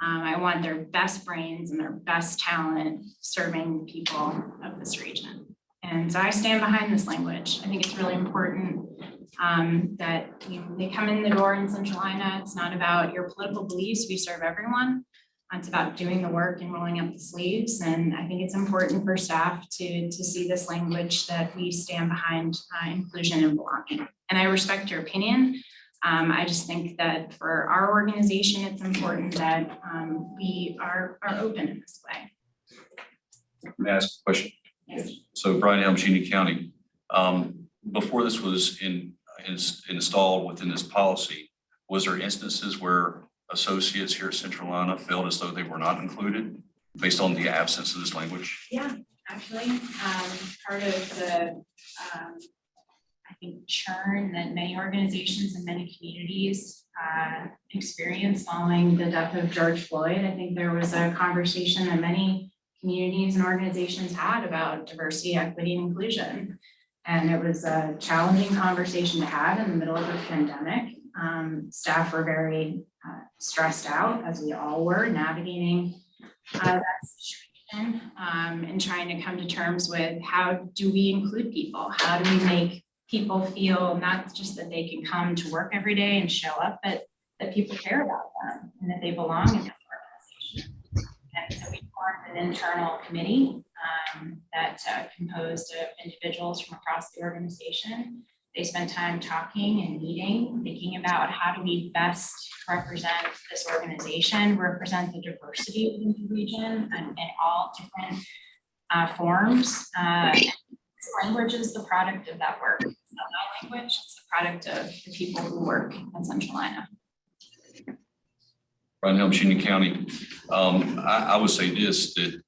I want their best brains and their best talent serving people of this region. And so I stand behind this language. I think it's really important that they come in the door in Centralina. It's not about your political beliefs. We serve everyone. It's about doing the work and rolling up the sleeves. And I think it's important for staff to see this language that we stand behind inclusion and belonging. And I respect your opinion. I just think that for our organization, it's important that we are open in this way. May I ask a question? Yes. So Brian Helms, Union County, before this was installed within this policy, was there instances where associates here at Centralina felt as though they were not included based on the absence of this language? Yeah, actually, part of the, I think, churn that many organizations and many communities experienced following the death of George Floyd. I think there was a conversation that many communities and organizations had about diversity, equity, and inclusion. And it was a challenging conversation to have in the middle of a pandemic. Staff were very stressed out, as we all were, navigating that situation and trying to come to terms with how do we include people? How do we make people feel not just that they can come to work every day and show up, but that people care about them and that they belong in this organization. And so we formed an internal committee that composed of individuals from across the organization. They spent time talking and meeting, thinking about how do we best represent this organization, represent the diversity of the region and in all different forms. This language is the product of that work. It's not my language, it's the product of the people who work in Centralina. Brian Helms, Union County, I would say this, that,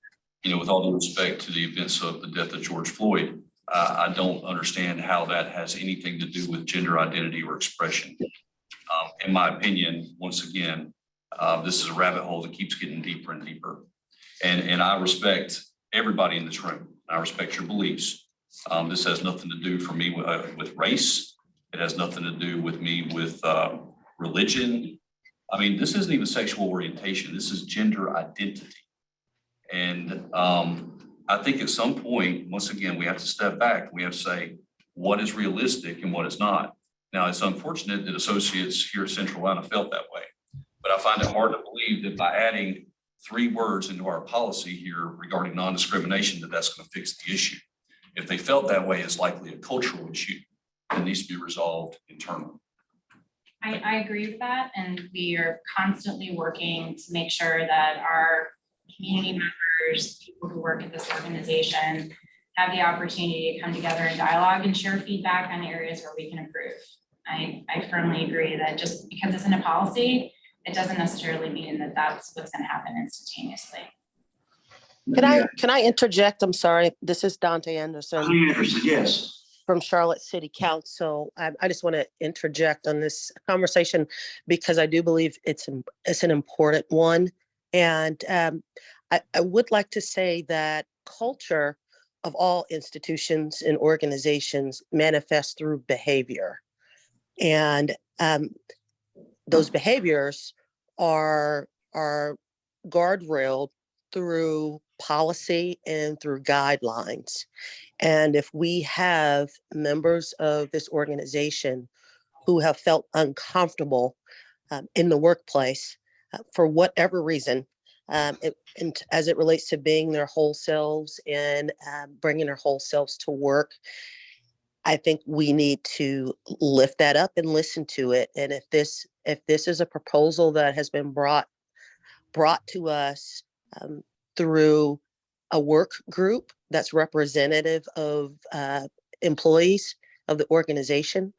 with all due respect to the events of the death of George Floyd, I don't understand how that has anything to do with gender identity or expression. In my opinion, once again, this is a rabbit hole that keeps getting deeper and deeper. And I respect everybody in this room. I respect your beliefs. This has nothing to do for me with race. It has nothing to do with me with religion. I mean, this isn't even sexual orientation. This is gender identity. And I think at some point, once again, we have to step back. We have to say what is realistic and what is not. Now, it's unfortunate that associates here at Centralina felt that way, but I find it hard to believe that by adding 3 words into our policy here regarding non-discrimination, that's going to fix the issue. If they felt that way, it's likely a cultural issue that needs to be resolved internally. I agree with that, and we are constantly working to make sure that our community members, people who work at this organization, have the opportunity to come together in dialogue and share feedback on areas where we can improve. I firmly agree that just because it's in a policy, it doesn't necessarily mean that that's what's going to happen instantaneously. Can I interject? I'm sorry. This is Dante Anderson. Yes. From Charlotte City Council. I just want to interject on this conversation because I do believe it's an important one. And I would like to say that culture of all institutions and organizations manifests through behavior. And those behaviors are guardrailed through policy and through guidelines. And if we have members of this organization who have felt uncomfortable in the workplace for whatever reason, and as it relates to being their whole selves and bringing their whole selves to work, I think we need to lift that up and listen to it. And if this is a proposal that has been brought to us through a work group that's representative of employees of the organization,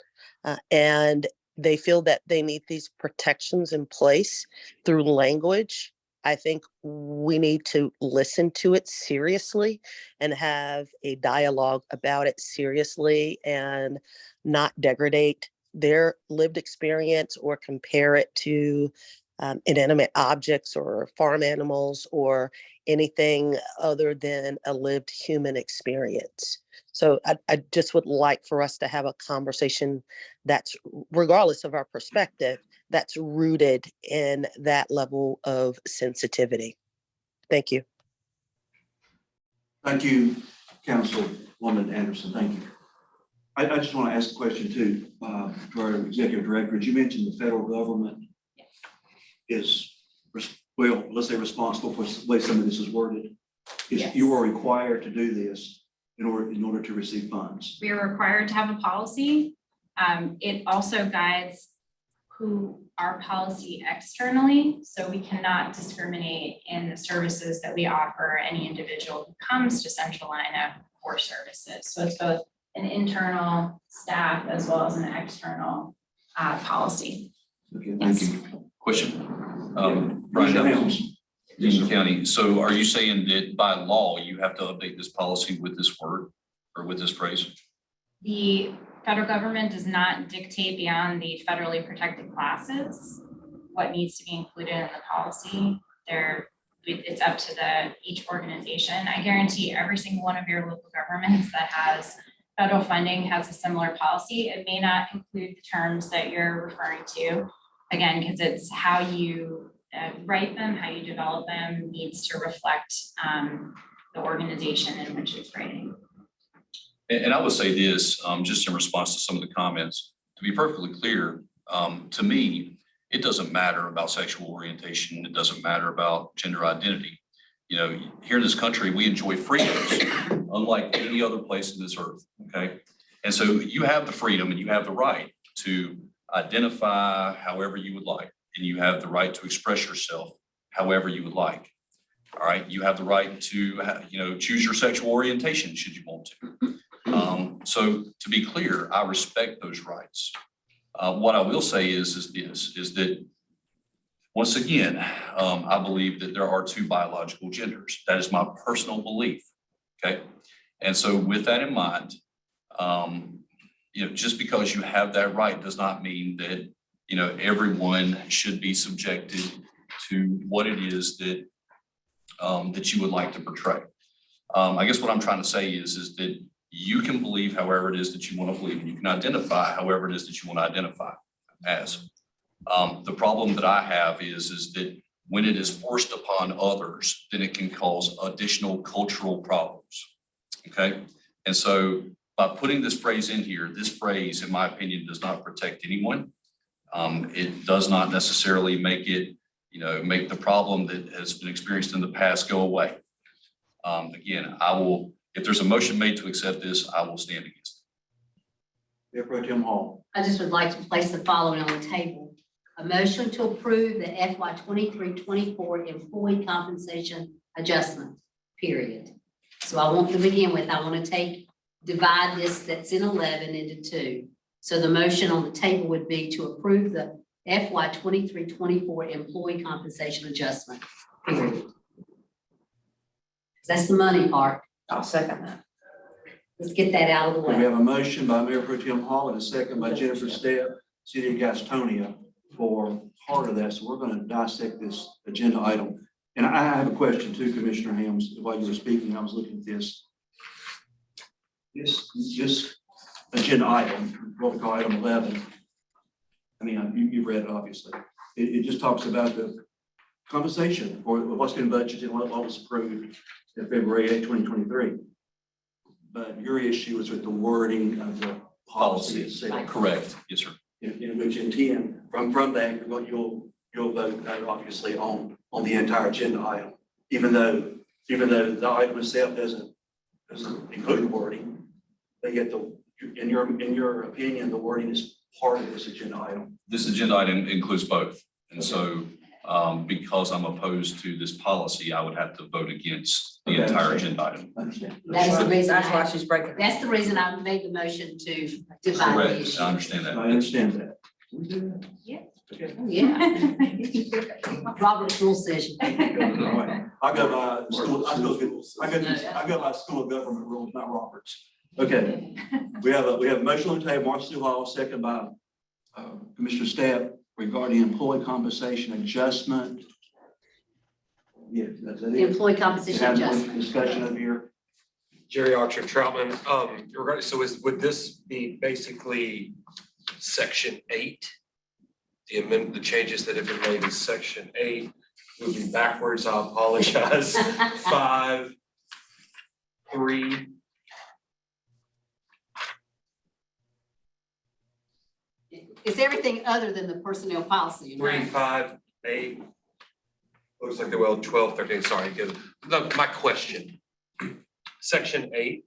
and they feel that they need these protections in place through language, I think we need to listen to it seriously and have a dialogue about it seriously and not degrade their lived experience or compare it to inanimate objects or farm animals or anything other than a lived human experience. So I just would like for us to have a conversation that's, regardless of our perspective, that's rooted in that level of sensitivity. Thank you. Thank you, Councilwoman Anderson. Thank you. I just want to ask a question too, to our executive director. As you mentioned, the federal government is, well, let's say responsible for the way some of this is worded. Yes. You are required to do this in order to receive funds. We are required to have a policy. It also guides our policy externally, so we cannot discriminate in the services that we offer any individual who comes to Centralina for services. So it's both an internal staff as well as an external policy. Okay, thank Yes. you. Question? Brian Brian Helms. Union County. So are you saying that by law, you have to update this policy with this word or with this phrase? The federal government does not dictate beyond the federally protected classes what needs to be included in the policy. It's up to each organization. I guarantee every single one of your local governments that has federal funding has a similar policy. It may not include the terms that you're referring to, again, because it's how you write them, how you develop them needs to reflect the organization in which it's writing. And I would say this, just in response to some of the comments, to be perfectly clear, to me, it doesn't matter about sexual orientation. It doesn't matter about gender identity. You know, here in this country, we enjoy freedoms unlike any other place in this earth, okay? And so you have the freedom and you have the right to identify however you would like, and you have the right to express yourself however you would like. All right, you have the right to, choose your sexual orientation should you want to. So to be clear, I respect those rights. What I will say is that once again, I believe that there are two biological genders. That is my personal belief. Okay, and so with that in mind, just because you have that right does not mean that everyone should be subjected to what it is that that you would like to portray. I guess what I'm trying to say is that you can believe however it is that you want to believe, and you can identify however it is that you want to identify as. The problem that I have is that when it is forced upon others, then it can cause additional cultural problems. Okay, and so by putting this phrase in here, this phrase, in my opinion, does not protect anyone. It does not necessarily make it, make the problem that has been experienced in the past go away. Again, if there's a motion made to accept this, I will stand against it. Mayor Pro Tem Hall. I just would like to place the following on the table. A motion to approve the FY 23-24 employee compensation adjustment, period. So I want to begin with, I want to divide this that's in 11 into 2. So the motion on the table would be to approve the FY 23-24 employee compensation adjustment, period. That's the money part. I'll second that. Let's get that out of the We way. have a motion by Mayor Pro Tem Hall and a second by Jennifer Stepp, City of Gastonia, for part of that. So we're going to dissect this agenda item. And I have a question too, Commissioner Helms. While you were speaking, I was looking at this. This agenda item, what we call item 11. I mean, you read it obviously. It just talks about the compensation or what's been budgeted and what was approved in February 8, 2023. But your issue is with the wording of the policy itself. Correct. Yes, sir. In which intent, from that, you'll vote obviously on the entire agenda item, even though the item itself doesn't include wording, but yet in your opinion, the wording is part of this agenda item. This agenda item includes both. And so because I'm opposed to this policy, I would have to vote against the entire agenda item. That's the reason. That's why she's breaking. That's the reason I made the motion to divide the Correct. issue. I understand that. I understand that. Yeah. Yeah. Robert's rule says you can. All right. I go by school, I go by school of government rules, not Roberts. Okay, we have a motion on the table, Mark Hall, second by Commissioner Stapp regarding employee compensation adjustment. Yeah, that's it. Employee compensation Have adjustment. discussion up here. Jerry Oxford Troutman, regarding, so would this be basically section 8? The changes that have been made in section 8, moving backwards, I apologize. 5, 3. It's everything other than the personnel policy. 3, 5, 8. Looks like they will 12, 13, sorry, good. My question, section 8.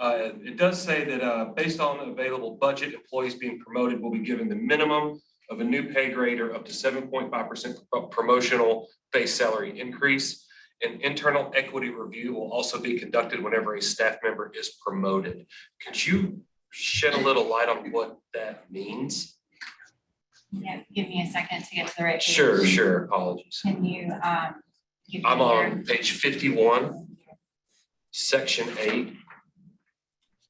It does say that based on available budget, employees being promoted will be given the minimum of a new pay grade or up to 7.5% promotional base salary increase. An internal equity review will also be conducted whenever a staff member is promoted. Could you shed a little light on what that means? Yeah, give me a second to get to the right page. Sure, apologies. Can you, give me I'm your- on page 51, section 8.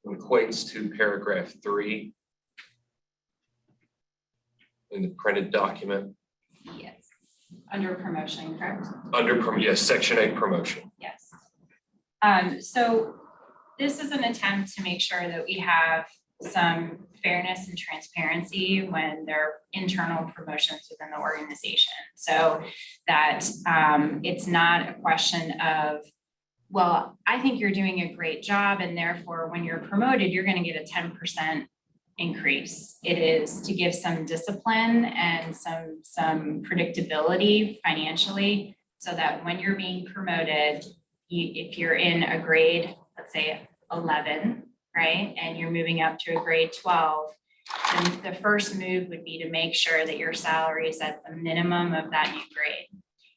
Equates to paragraph 3 in the printed document. Yes, under promotion, correct? Yes, section 8 promotion. Yes. So this is an attempt to make sure that we have some fairness and transparency when there are internal promotions within the organization. So that it's not a question of, well, I think you're doing a great job and therefore when you're promoted, you're going to get a 10% increase. It is to give some discipline and some predictability financially so that when you're being promoted, if you're in a grade, let's say 11, right, and you're moving up to a grade 12, then the first move would be to make sure that your salary is at the minimum of that new grade.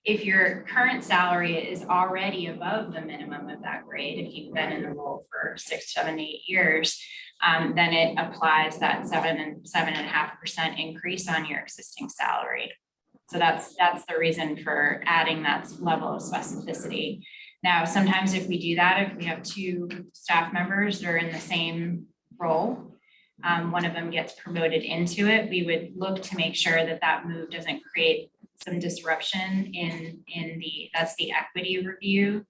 If your current salary is already above the minimum of that grade, if you've been in the role for 6, 7, 8 years, then it applies that 7.5% increase on your existing salary. So that's the reason for adding that level of specificity. Now, sometimes if we do that, if we have 2 staff members that are in the same role, one of them gets promoted into it, we would look to make sure that that move doesn't create some disruption that's the equity review.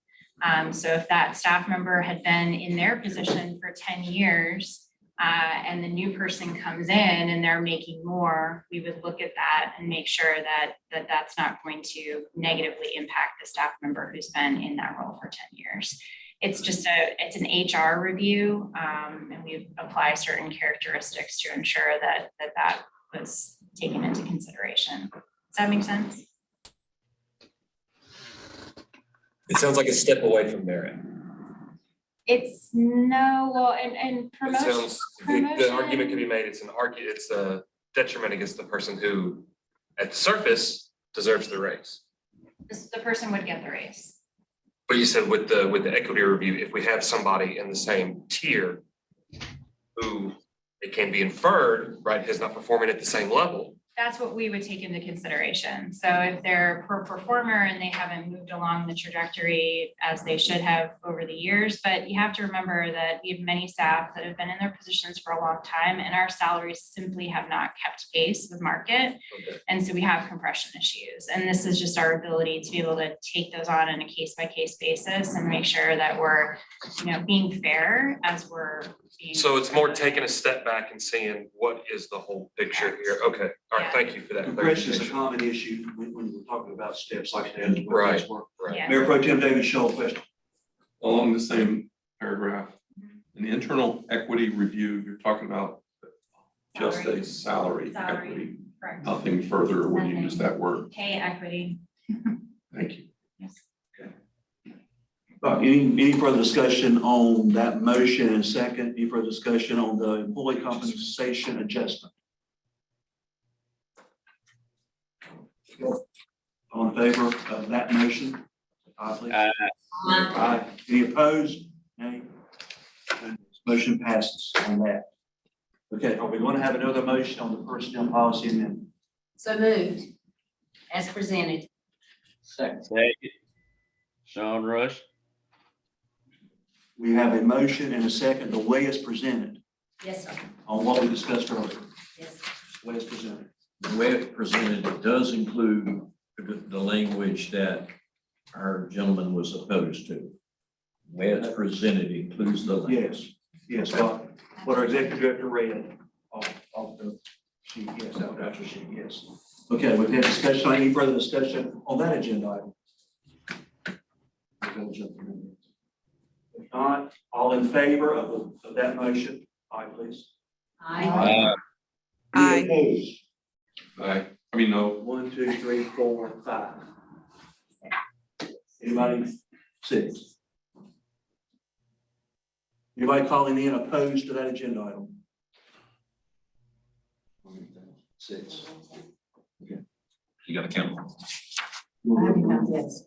So if that staff member had been in their position for 10 years and the new person comes in and they're making more, we would look at that and make sure that that's not going to negatively impact the staff member who's been in that role for 10 years. It's just it's an HR review, and we apply certain characteristics to ensure that was taken into consideration. Does that make sense? It sounds like a step away from merit. It's no, well, and It promotion. sounds, the argument can be made, it's a detriment against the person who, at the surface, deserves the raise. The person would get the raise. But you said with the equity review, if we have somebody in the same tier who it can be inferred, right, is not performing at the same level. That's what we would take into consideration. So if they're a poor performer and they haven't moved along the trajectory as they should have over the years, but you have to remember that we have many staff that have been in their positions for a long time and our salaries simply have not kept pace with market. Okay. And so we have compression issues. And this is just our ability to be able to take those on a case-by-case basis and make sure that we're, being fair as we're being. So it's more taking a step back and seeing what is the whole picture here. Okay, all right, thank you for that. Compression is a clarification. common issue when we're talking about steps like that. Right. Yeah. Mayor Pro Tem David Scholl, question. Along the same paragraph, in the internal equity review, you're talking about just a salary Salary. equity, Correct. nothing further when you use that word. Pay equity. Thank you. Yes. Any further discussion on that motion and second, any further discussion on the employee compensation adjustment? All in favor of that motion? Aye, please. Aye. Any opposed? Nay. Motion passes on that. Okay, are we going to have another motion on the personnel policy amendment? So moved. As presented. Second. Second. Sean Rush. We have a motion and a second, the way it's presented, Yes, sir. on what we discussed earlier, Yes. the way it's presented. The way it's presented, it does include the language that our gentleman was opposed to. The way it's presented includes the language. Yes, what our executive director read off the sheet, yes, that was your sheet, yes. Okay, we've had discussion, any further discussion on that agenda item? If not, all in favor of that motion, aye, please. Aye. Any opposed? Aye. I mean, no. 1, 2, 3, 4, 5. Anybody? 6. Anybody calling in opposed to that agenda item? 6. You gotta count. Yes.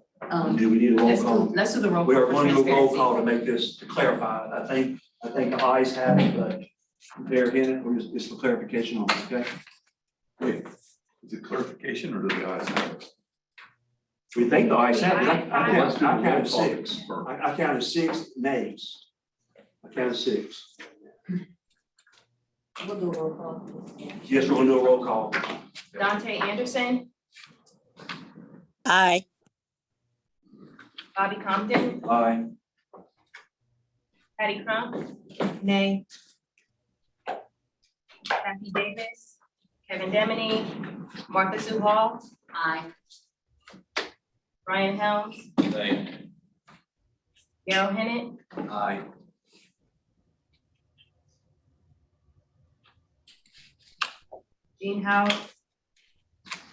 Do we need a roll call? Let's do the roll call. We are for going to do a roll transparency. call to make this, to clarify. I think the ayes have it, but they're in it, or just for clarification on, okay? Wait, is it clarification or do the ayes have it? We think the ayes have it. I Let's do the roll counted call 6. I counted 6 nays. I counted 6. We'll do a roll call. Yes, we're going to do a roll call. Dante Anderson, Aye. Bobby Compton, Aye. Patty Crump, Nay. Kathy Davis, Kevin Deminy, Martha Sue Hall, Aye. Brian Helms, Aye. Darrell Hennett, Aye. Gene House,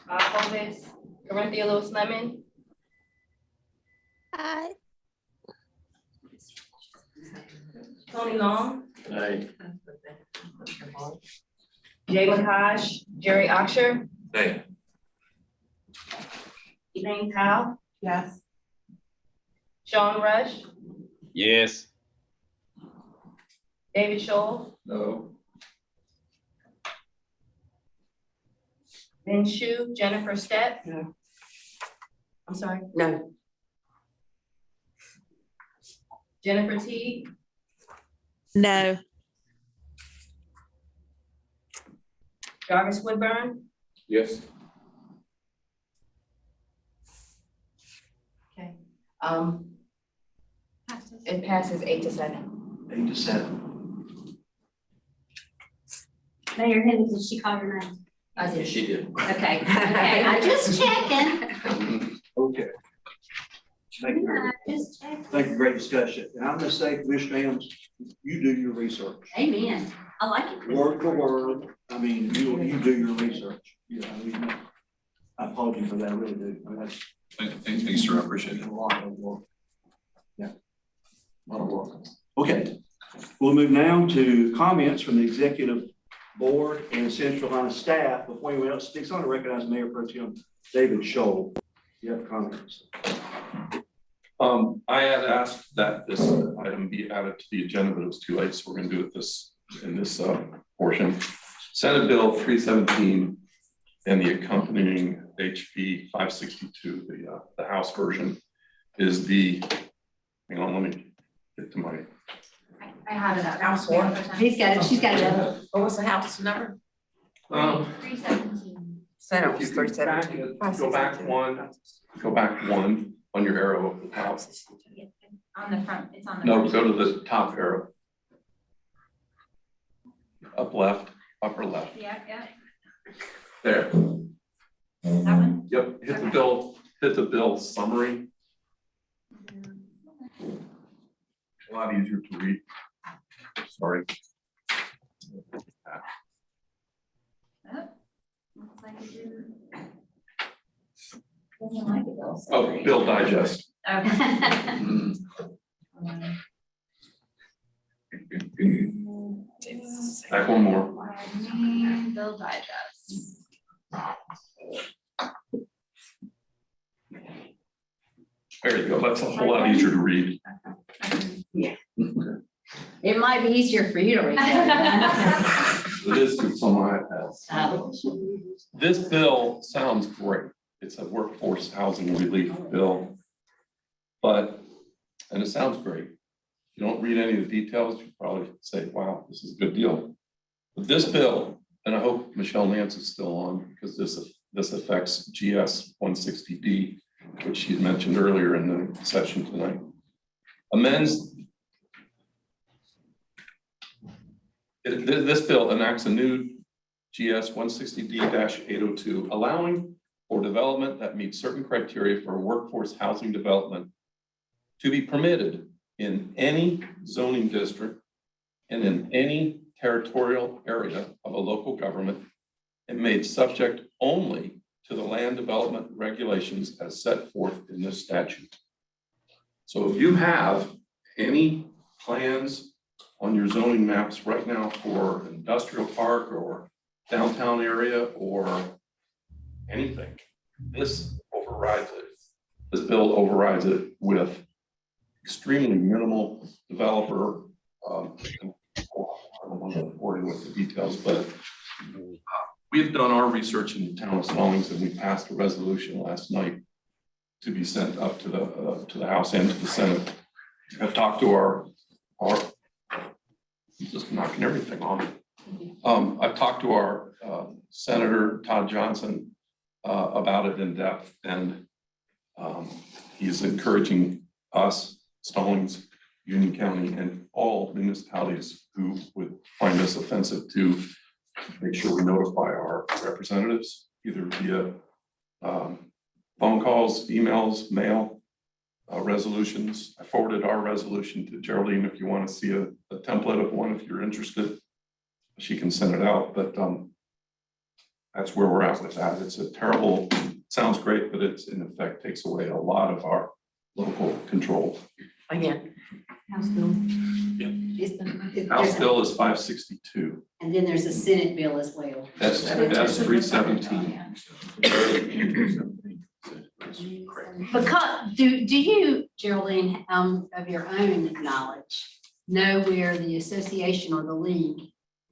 Bob Hovis, Corinthia Lewis Lemon, Aye. Tony Long, Aye. Jay Lakaj, Jerry Oxher, Nay. Elaine Powell, Yes. Sean Rush, Yes. David Scholl, No. Ben Shu, Jennifer Stepp. No. I'm sorry, No. Jennifer Teague, No. Jarvis Woodburn, Yes. okay. It passes 8-7. 8 to 7. Mayor Henry, did she call your name? I Yes, she did. Okay, okay, I'm just checking. Okay. Thank you. I'm just checking. Thank you, great discussion. And I'm going to say, Commissioner Adams, you do your research. Amen. I like it. Word for word. I mean, you do your research. You know, I applaud you for that, I really do. I mean, that's Thanks, sir. I appreciate it. a lot of work. Yeah. A lot of work. Okay. We'll move now to comments from the executive board and Centralina staff. Before anyone else speaks, I want to recognize Mayor Pro Tem David Scholl. You have comments. I had asked that this item be added to the agenda, but it was too late, so we're gonna do it in this portion. Senate Bill 317 and the accompanying HB 562, the House version, is the, hang on, let me get to my, I have it up. House one. He's got it, she's got it up. What was the house number? 317. Senate if was you could 317. go back one on your arrow of the top. On the front, it's on the. No, front. go to the top arrow. Up left, upper left, Yeah, yeah, there. that one. Yep, hit the bill summary. A lot easier to read. Sorry. Oh, looks like it didn't. Doesn't like it though. Oh, Bill Digest. Okay. Back one more. Bill Digest. There you go. That's a whole lot easier to read. It might be easier for you to read that. It is, it's on my iPad. This bill sounds great. It's a workforce housing relief bill. But, and it sounds great. If you don't read any of the details, you probably say, wow, this is a good deal. But this bill, and I hope Michelle Nance is still on, because this affects GS 160D, which she had mentioned earlier in the session tonight. This bill enacts a new GS 160D-802, allowing for development that meets certain criteria for workforce housing development to be permitted in any zoning district and in any territorial area of a local government, and made subject only to the land development regulations as set forth in this statute. So if you have any plans on your zoning maps right now for industrial park or downtown area or anything, this overrides it. This bill overrides it with extremely minimal developer. I don't want to bore you with the details, but we've done our research in the town of Stallings, and we passed a resolution last night to be sent up to the House and to the Senate. I've talked to our just knocking everything off. I've talked to our Senator Todd Johnson about it in depth, and he's encouraging us, Stallings, Union County, and all municipalities who would find this offensive to make sure we notify our representatives, either via phone calls, emails, mail, resolutions. I forwarded our resolution to Geraldine. If you want to see a template of one, if you're interested, she can send it out. But that's where we're at with that. It's a terrible, sounds great, but it's in effect takes away a lot of our local control. Again. House bill. House bill is 562. And then there's a Senate bill as well. That's 317. Because, do you, Geraldine, of your own knowledge, know where the association or the league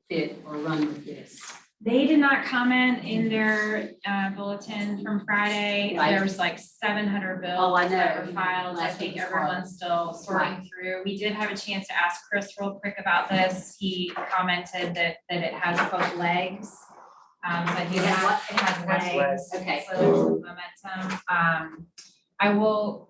fit or run with this? They did not comment in their bulletin from Friday. Right. There was like 700 bills I know. that were filed. I Last think week's everyone's still sorting through. We did have a chance to ask Chris real quick about this. He commented that it has both legs. So I think it has legs. Okay. So there's some momentum. I will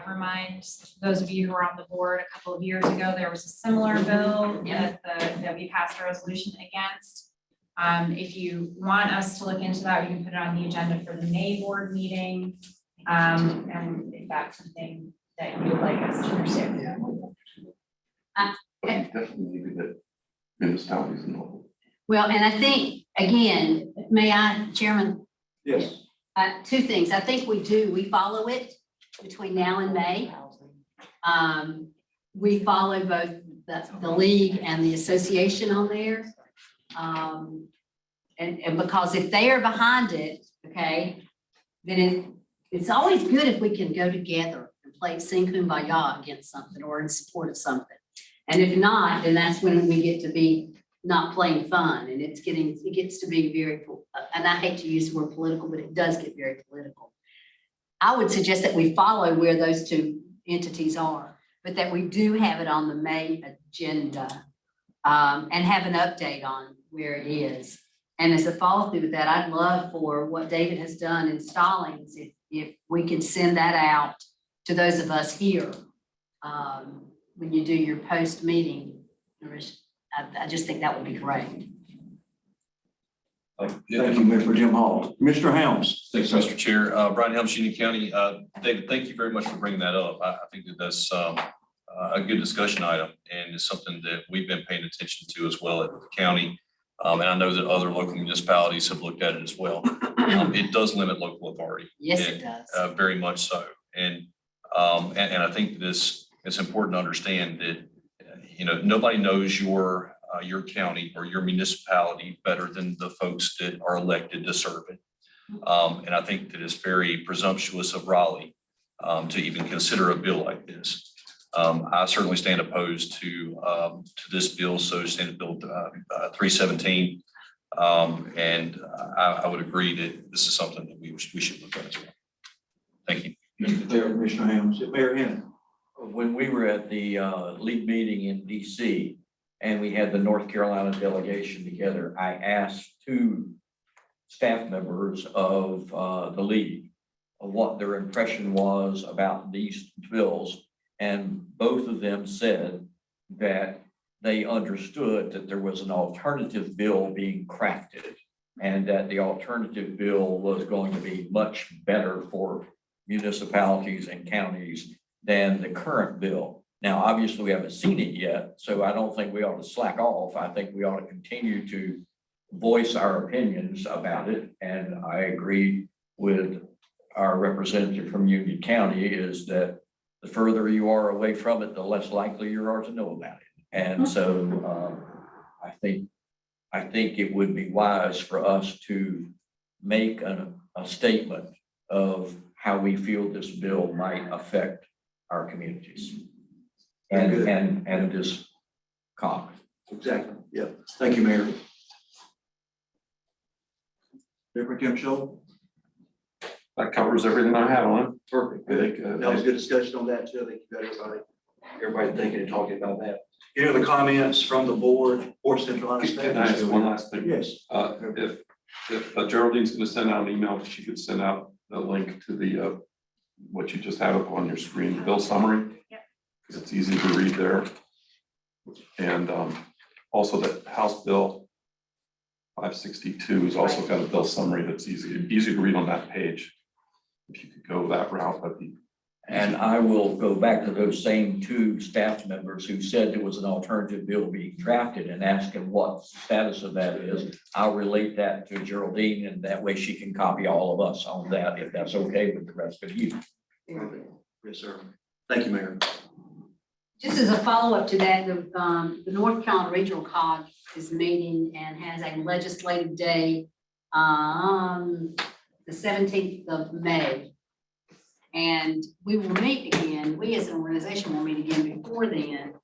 remind those of you who were on the board a couple of years ago, there was a similar bill that we passed a resolution against. If you want us to look into that, we can put it on the agenda for the May board meeting. And if that's something that you would like us to pursue. Definitely need to get municipalities involved. Well, and I think, again, may I, Chairman? Yes. Two things. I think we follow it between now and May. We follow both the league and the association on there. And because if they are behind it, okay, then it's always good if we can go together and play sing kumbaya against something or in support of something. And if not, then that's when we get to be not playing fun, and it gets to be very, and I hate to use the word political, but it does get very political. I would suggest that we follow where those two entities are, but that we do have it on the May agenda, and have an update on where it is. And as a follow through with that, I'd love for what David has done in Stallings, if we could send that out to those of us here, when you do your post meeting. I just think that would be great. Thank you, Mr. Jim Hall. Mr. Helms. Thanks, Mr. Chair. Brian Helms, Union County. David, thank you very much for bringing that up. I think that that's a good discussion item, and it's something that we've been paying attention to as well at the county. And I know that other local municipalities have looked at it as well. It does limit local authority. Yes, it does. Very much so. And I think this, it's important to understand that, nobody knows your county or your municipality better than the folks that are elected to serve it. And I think that it's very presumptuous of Raleigh to even consider a bill like this. I certainly stand opposed to this bill, so Senate Bill 317. And I would agree that this is something that we should look at as well. Thank you. Mr. Taylor, Commissioner Helms, Mayor Henry. When we were at the league meeting in DC and we had the North Carolina delegation together, I asked two staff members of the league what their impression was about these bills. And both of them said that they understood that there was an alternative bill being crafted and that the alternative bill was going to be much better for municipalities and counties than the current bill. Now, obviously, we haven't seen it yet, so I don't think we ought to slack off. I think we ought to continue to voice our opinions about it. And I agree with our representative from Union County is that the further you are away from it, the less likely you are to know about it. And so I think it would be wise for us to make a statement of how we feel this bill might affect our communities and this COG. Exactly. Yeah. Thank you, Mayor. Mayor Kim Show. That covers everything I have on it. Perfect. Good. That was a good discussion on that too. I think you got everybody thinking and talking about that. Any other comments from the board or Centralina staff? Can I ask one last thing? Yes. If Geraldine's going to send out an email, she could send out a link to the, what you just have up on your screen, the bill summary. Because it's easy to read there. And also that House Bill 562 has also got a bill summary that's easy to read on that page. If you could go that route, that'd be. And I will go back to those same two staff members who said there was an alternative bill being drafted and ask them what the status of that is. I'll relate that to Geraldine and that way she can copy all of us on that if that's okay with the rest of you. Yes, sir. Thank you, Mayor. Just as a follow-up to that, the North Carolina Regional COG is meeting and has a legislative day on the 17th of May. And we will meet again, we as an organization will meet again before then.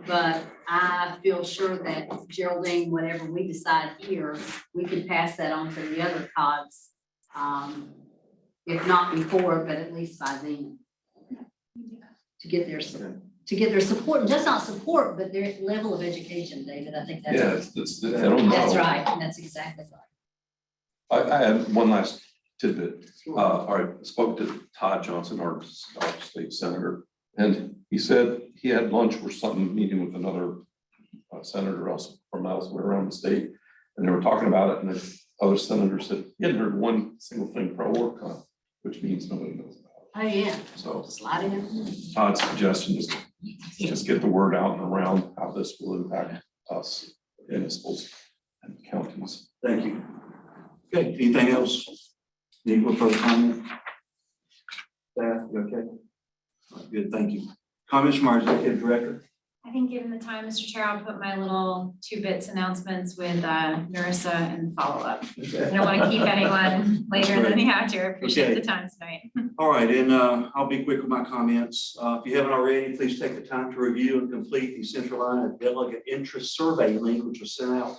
But I feel sure that Geraldine, whatever we decide here, we can pass that on to the other COGs. If not before, but at least by then. To get their support, just not support, but their level of education, David. I think that's. Yeah, I don't know. That's right, and that's exactly right. I have one last tidbit. I spoke to Todd Johnson, our state senator, and he said he had lunch or something, meeting with another senator else from elsewhere around the state, and they were talking about it, and the other senator said he hadn't heard one single thing pro-work on, which means nobody knows about it. Oh, yeah. So slide it in. Todd's suggestion is just get the word out and around how this will impact us, municipals and counties. Thank you. Okay, anything else? Need more further comment? Staff, you okay? All right, good, thank you. Comments from our executive director? I think given the time, Mr. Chair, I'll put my little 2 bits announcements with Narissa and follow-up. I don't want to keep anyone later than they have to. I appreciate the time tonight. All right, and I'll be quick with my comments. If you haven't already, please take the time to review and complete the Centralina Delegate Interest Survey link, which was sent out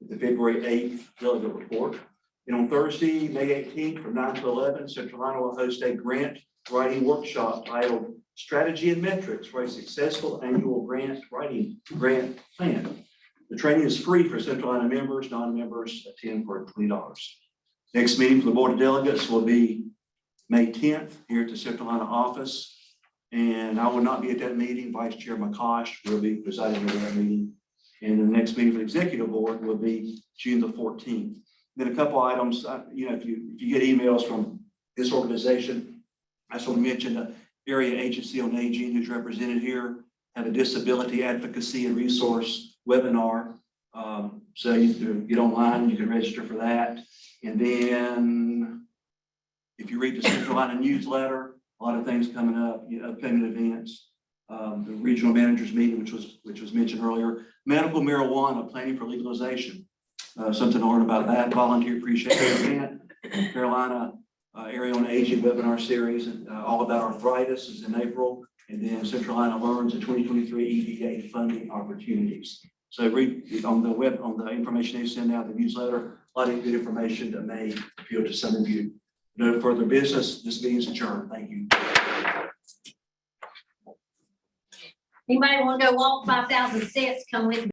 with the February 8th delegate report. And on Thursday, May 18th from 9 to 11, Centralina will host a grant writing workshop titled Strategy and Metrics for a Successful Annual Grant Writing Grant Plan. The training is free for Centralina members. Non-members attend for $20. Next meeting for the Board of Delegates will be May 10th here at the Centralina office. And I will not be at that meeting. Vice Chair McCosh will be presiding over that meeting. And the next meeting for the Executive Board will be June the 14th. Then a couple items, if you get emails from this organization, I just want to mention the Area Agency on Aging, who's represented here, have a disability advocacy and resource webinar. So you get online, you can register for that. And then if you read the Centralina newsletter, a lot of things coming up, upcoming events. The regional managers meeting, which was mentioned earlier, medical marijuana planning for legalization. Something to learn about that. Volunteer appreciation event. Carolina Area on Aging webinar series, and all about arthritis is in April. And then Centralina learns the 2023 EDA funding opportunities. So read on the web, on the information they send out, the newsletter, a lot of good information that may appeal to some of you. No further business. This meeting is adjourned. Thank you. Anybody want to go walk 5,000 steps, come with me.